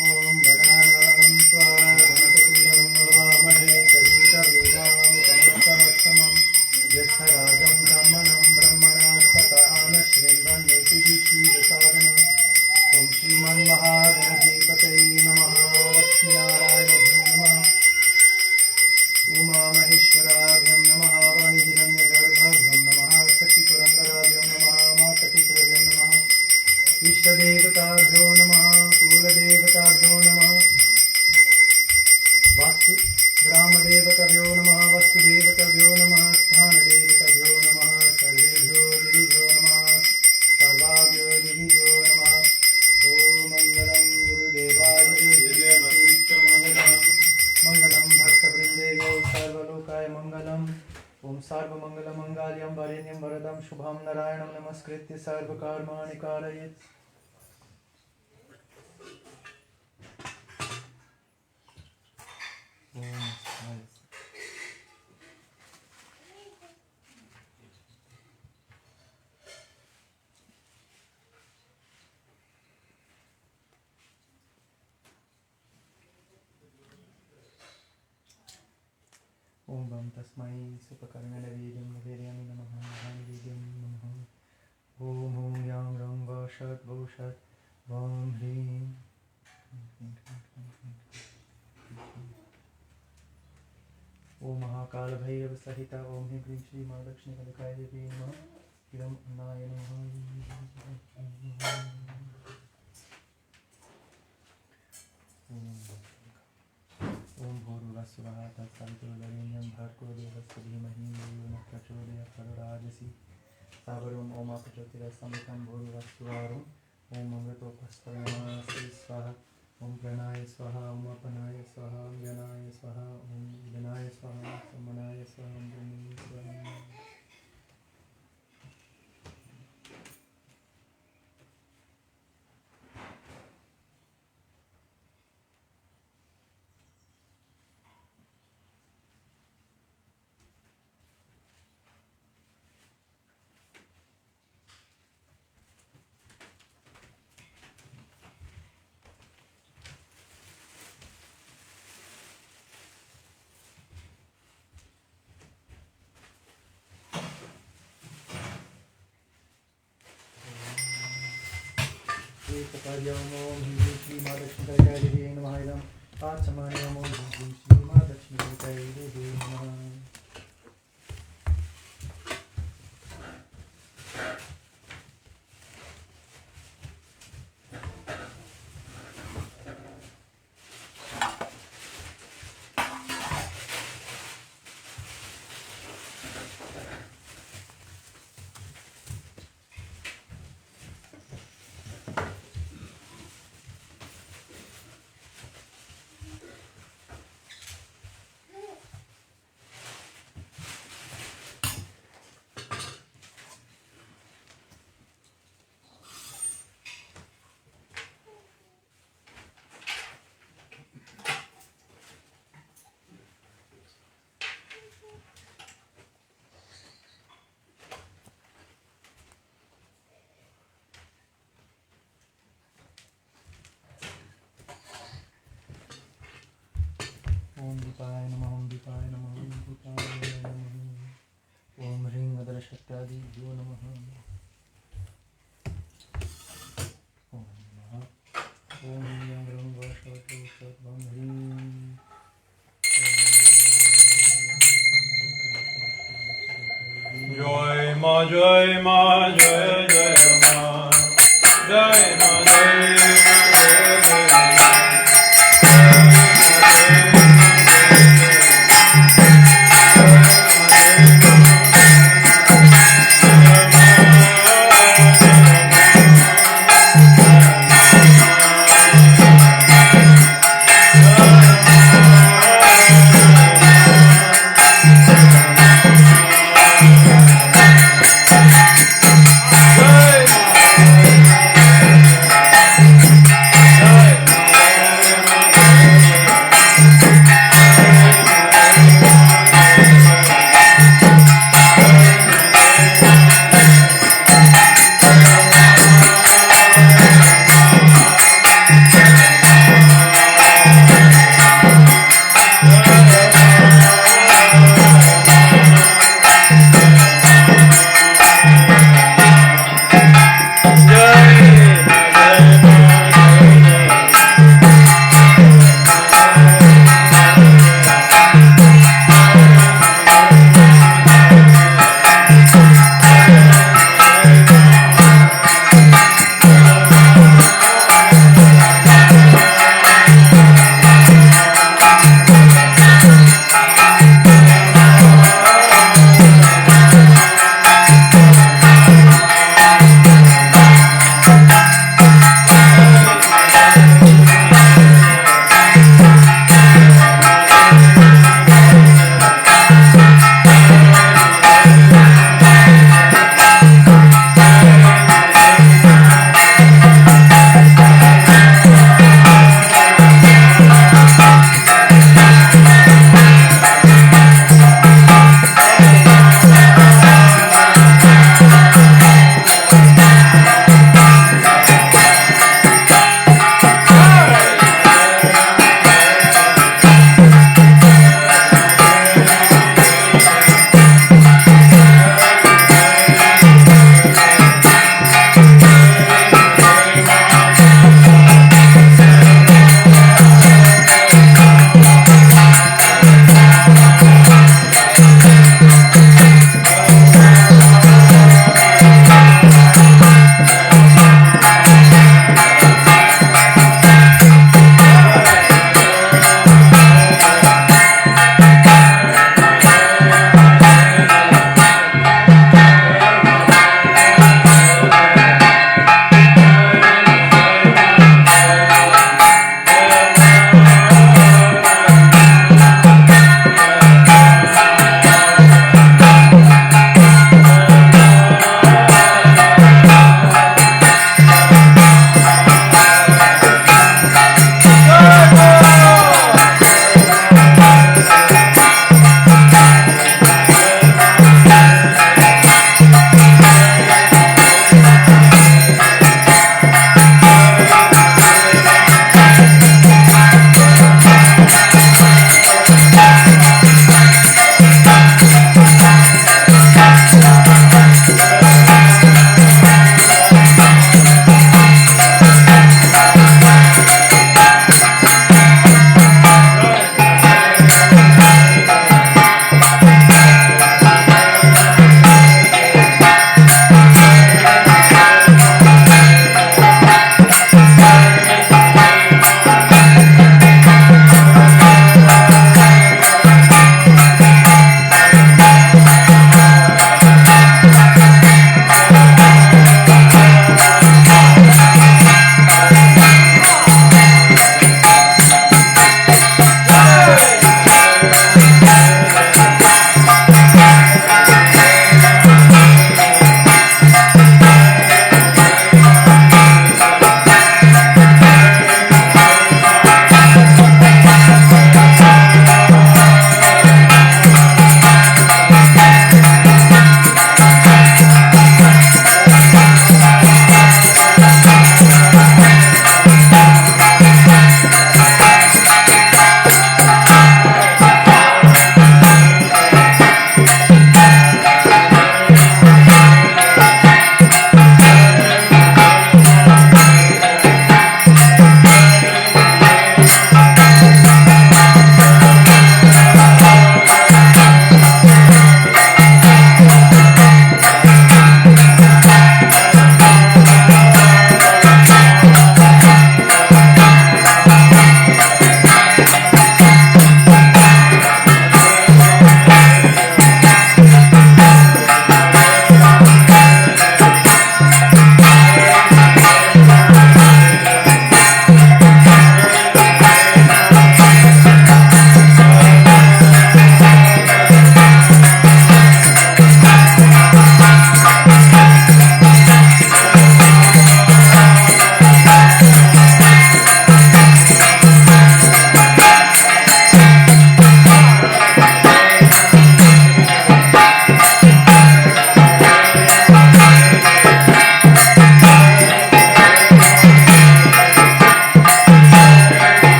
Om Gananam Tva Ganapatiyam Navamahe Kavita Vedam Upamastamam Yatharajam Brahmanam Brahmana Spata Ana Shrinvan Neti Shri Vasadana. Om Shriman Mahadhanadipatay Namaha Lakshmi Narayana Namaha Uma Maheshwarabhyam Namaha Vani Hiranyagarbhabhyam Namaha Sati Purandarabhyam Namaha Matapitrabhyam Namaha Ishtadevataभ्यो Namaha Kuladevatabhyo Namaha Vastu Gramadevataभ्यो Namaha Vastudevatabhyo Namaha Sthanadevataभ्यो Namaha Sarvebhyo Divibhyo Namaha Sarvabhyo Divibhyo Namaha Om Mangalam Gurudevaya Mangalam Bhakta-vrindevyo sarva-lokaya mangalam. Om sarva-mangala-mangalyam varenyam varadam shubham narayanam namaskritya sarva-karmani कारयेत्. Om Vam Tasmai Supakarmana Vedam Vedyami Namaha Vedam Namaha. Om Hum Yang Rang Vashat Voshat Vam Hrim. Om Mahakala Bhairava Sahita Om Him Hrim Shri Mahalakshmi Kalakaya Devi Namaha. Idam Annaya Namaha. Om Bhurvasvaha Tatsavitruvarenyam Bhargo Devasya Dhimahi Yo Nah Prachodayat Pararajasi. Savarum Om Apajyotirasamitam Bhurvasvarum. Om Amrito Pastavanamasi Swaha. Om Pranaya Swaha. Om Apanaya Swaha. Om Yanaya Swaha. Om Idanaya Swaha. Om Manaya Swaha. Om Brahmaya Swaha. Patadyam Om Him Shri Mahalakshmi Kalakaya Devi Namaha. Idam Pachamaniyam Om Him Shri Mahalakshmi Kalakaya Devi Namaha. Jai Ma, Jai Jai Ma, Jai Ma, Jai Ma, Jai Jai Ma.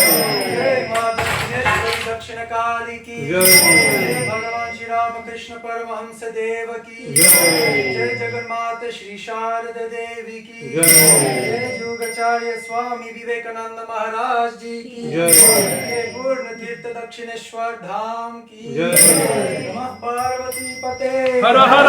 जय माँ दक्षिणेश्वरी दक्षिण काली की जय भगवान श्री रामकृष्ण परमहंस देव की जय जगन्माता श्री शारदा देवी की जय योगाचार्य स्वामी विवेकानंद महाराज जी की जय पूर्ण तीर्थ दक्षिणेश्वर धाम की जय नमः पार्वती पते हर हर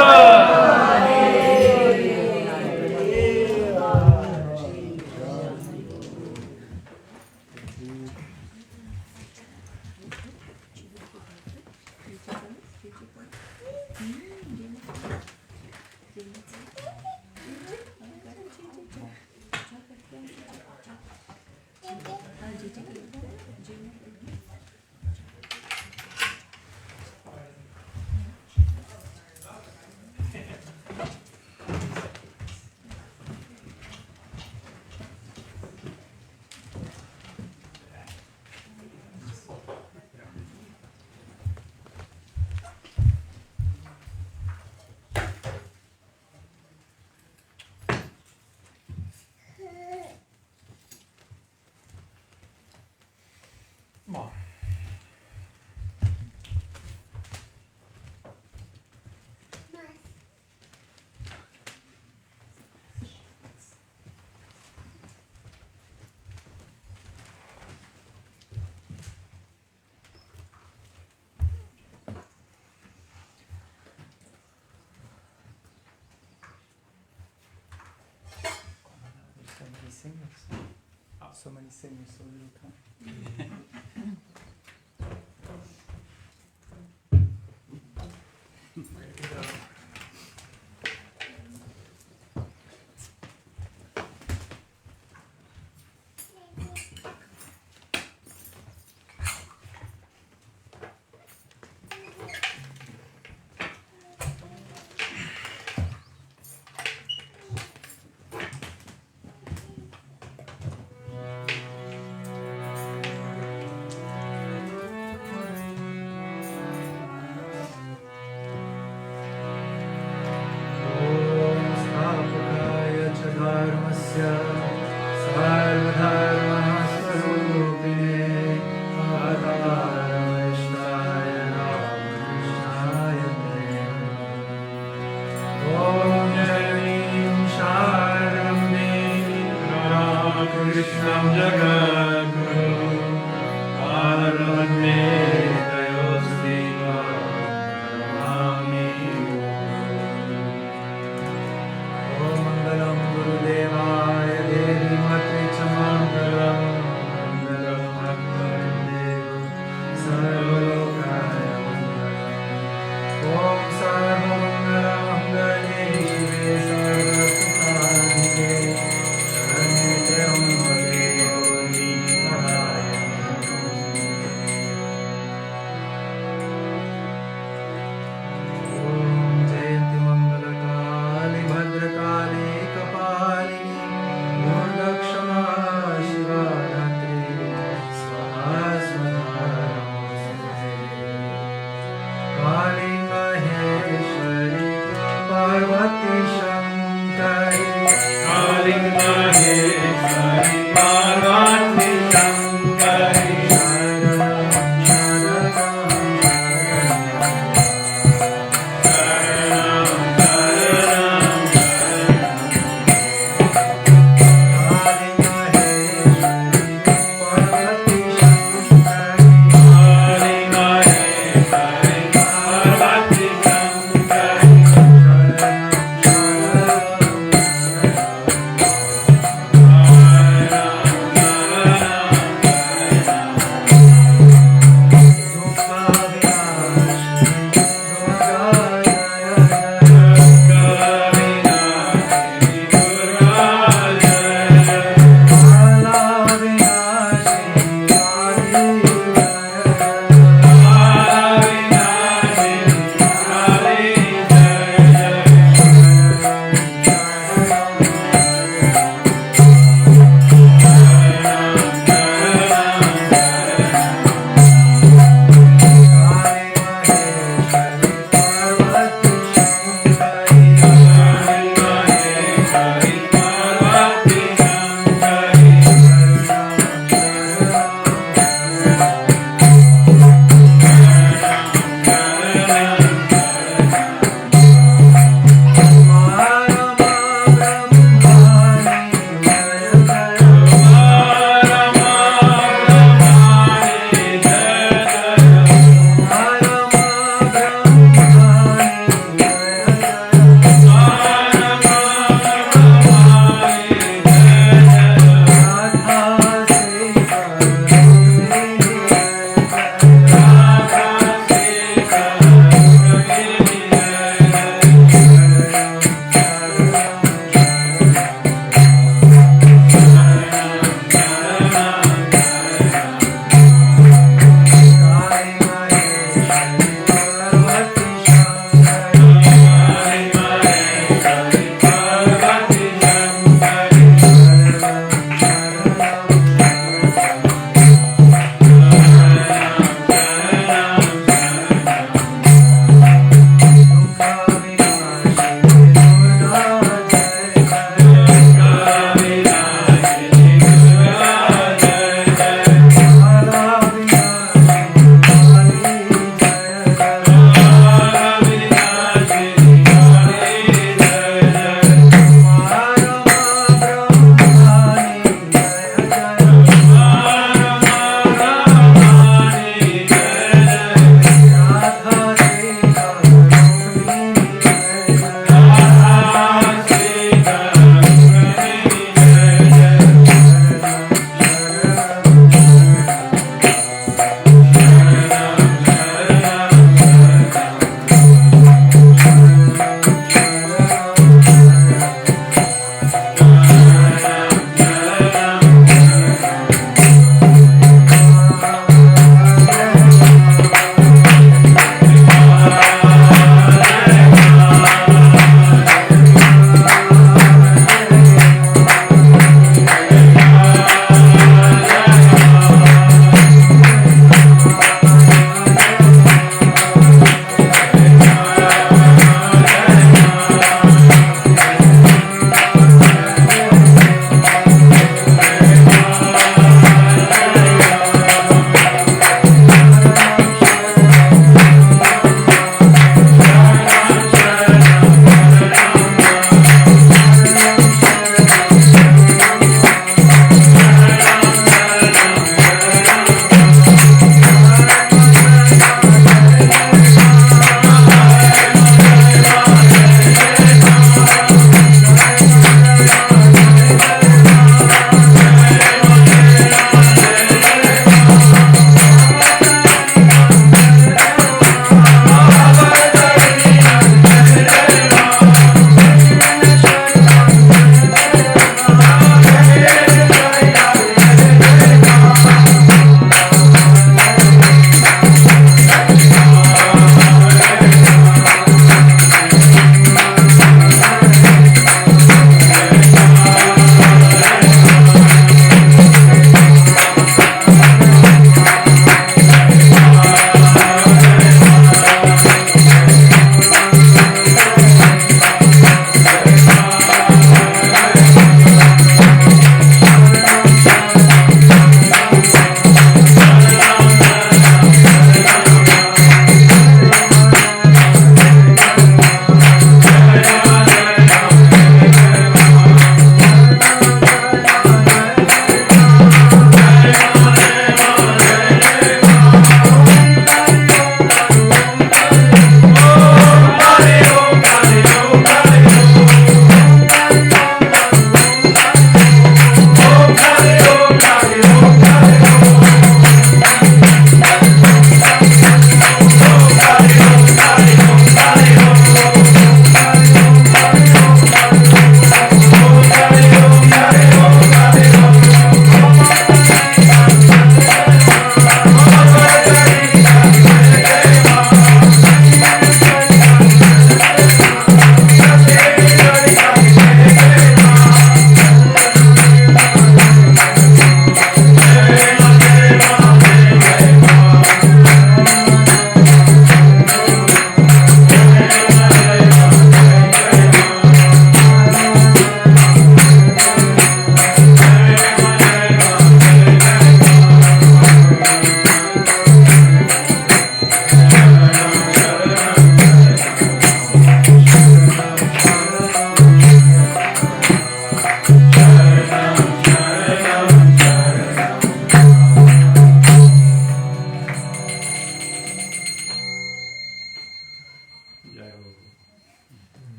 So many singers, so little time.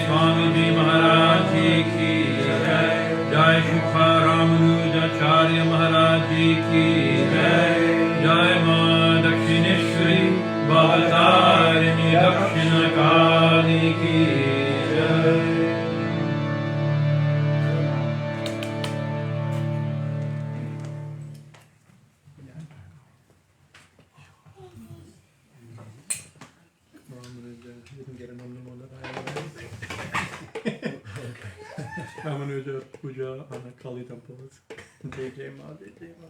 Swamiji Maharaj ki jai. Jai Shukha Ramanujacharya Maharaj ki jai. Jai Ma Dakshineshwari Bhavatarini Dakshina Kālī ki jai. Didn't get an animal that I Ramanuja Pujya on a Kali temple. Jai Jai Ma, Jai Jai Ma.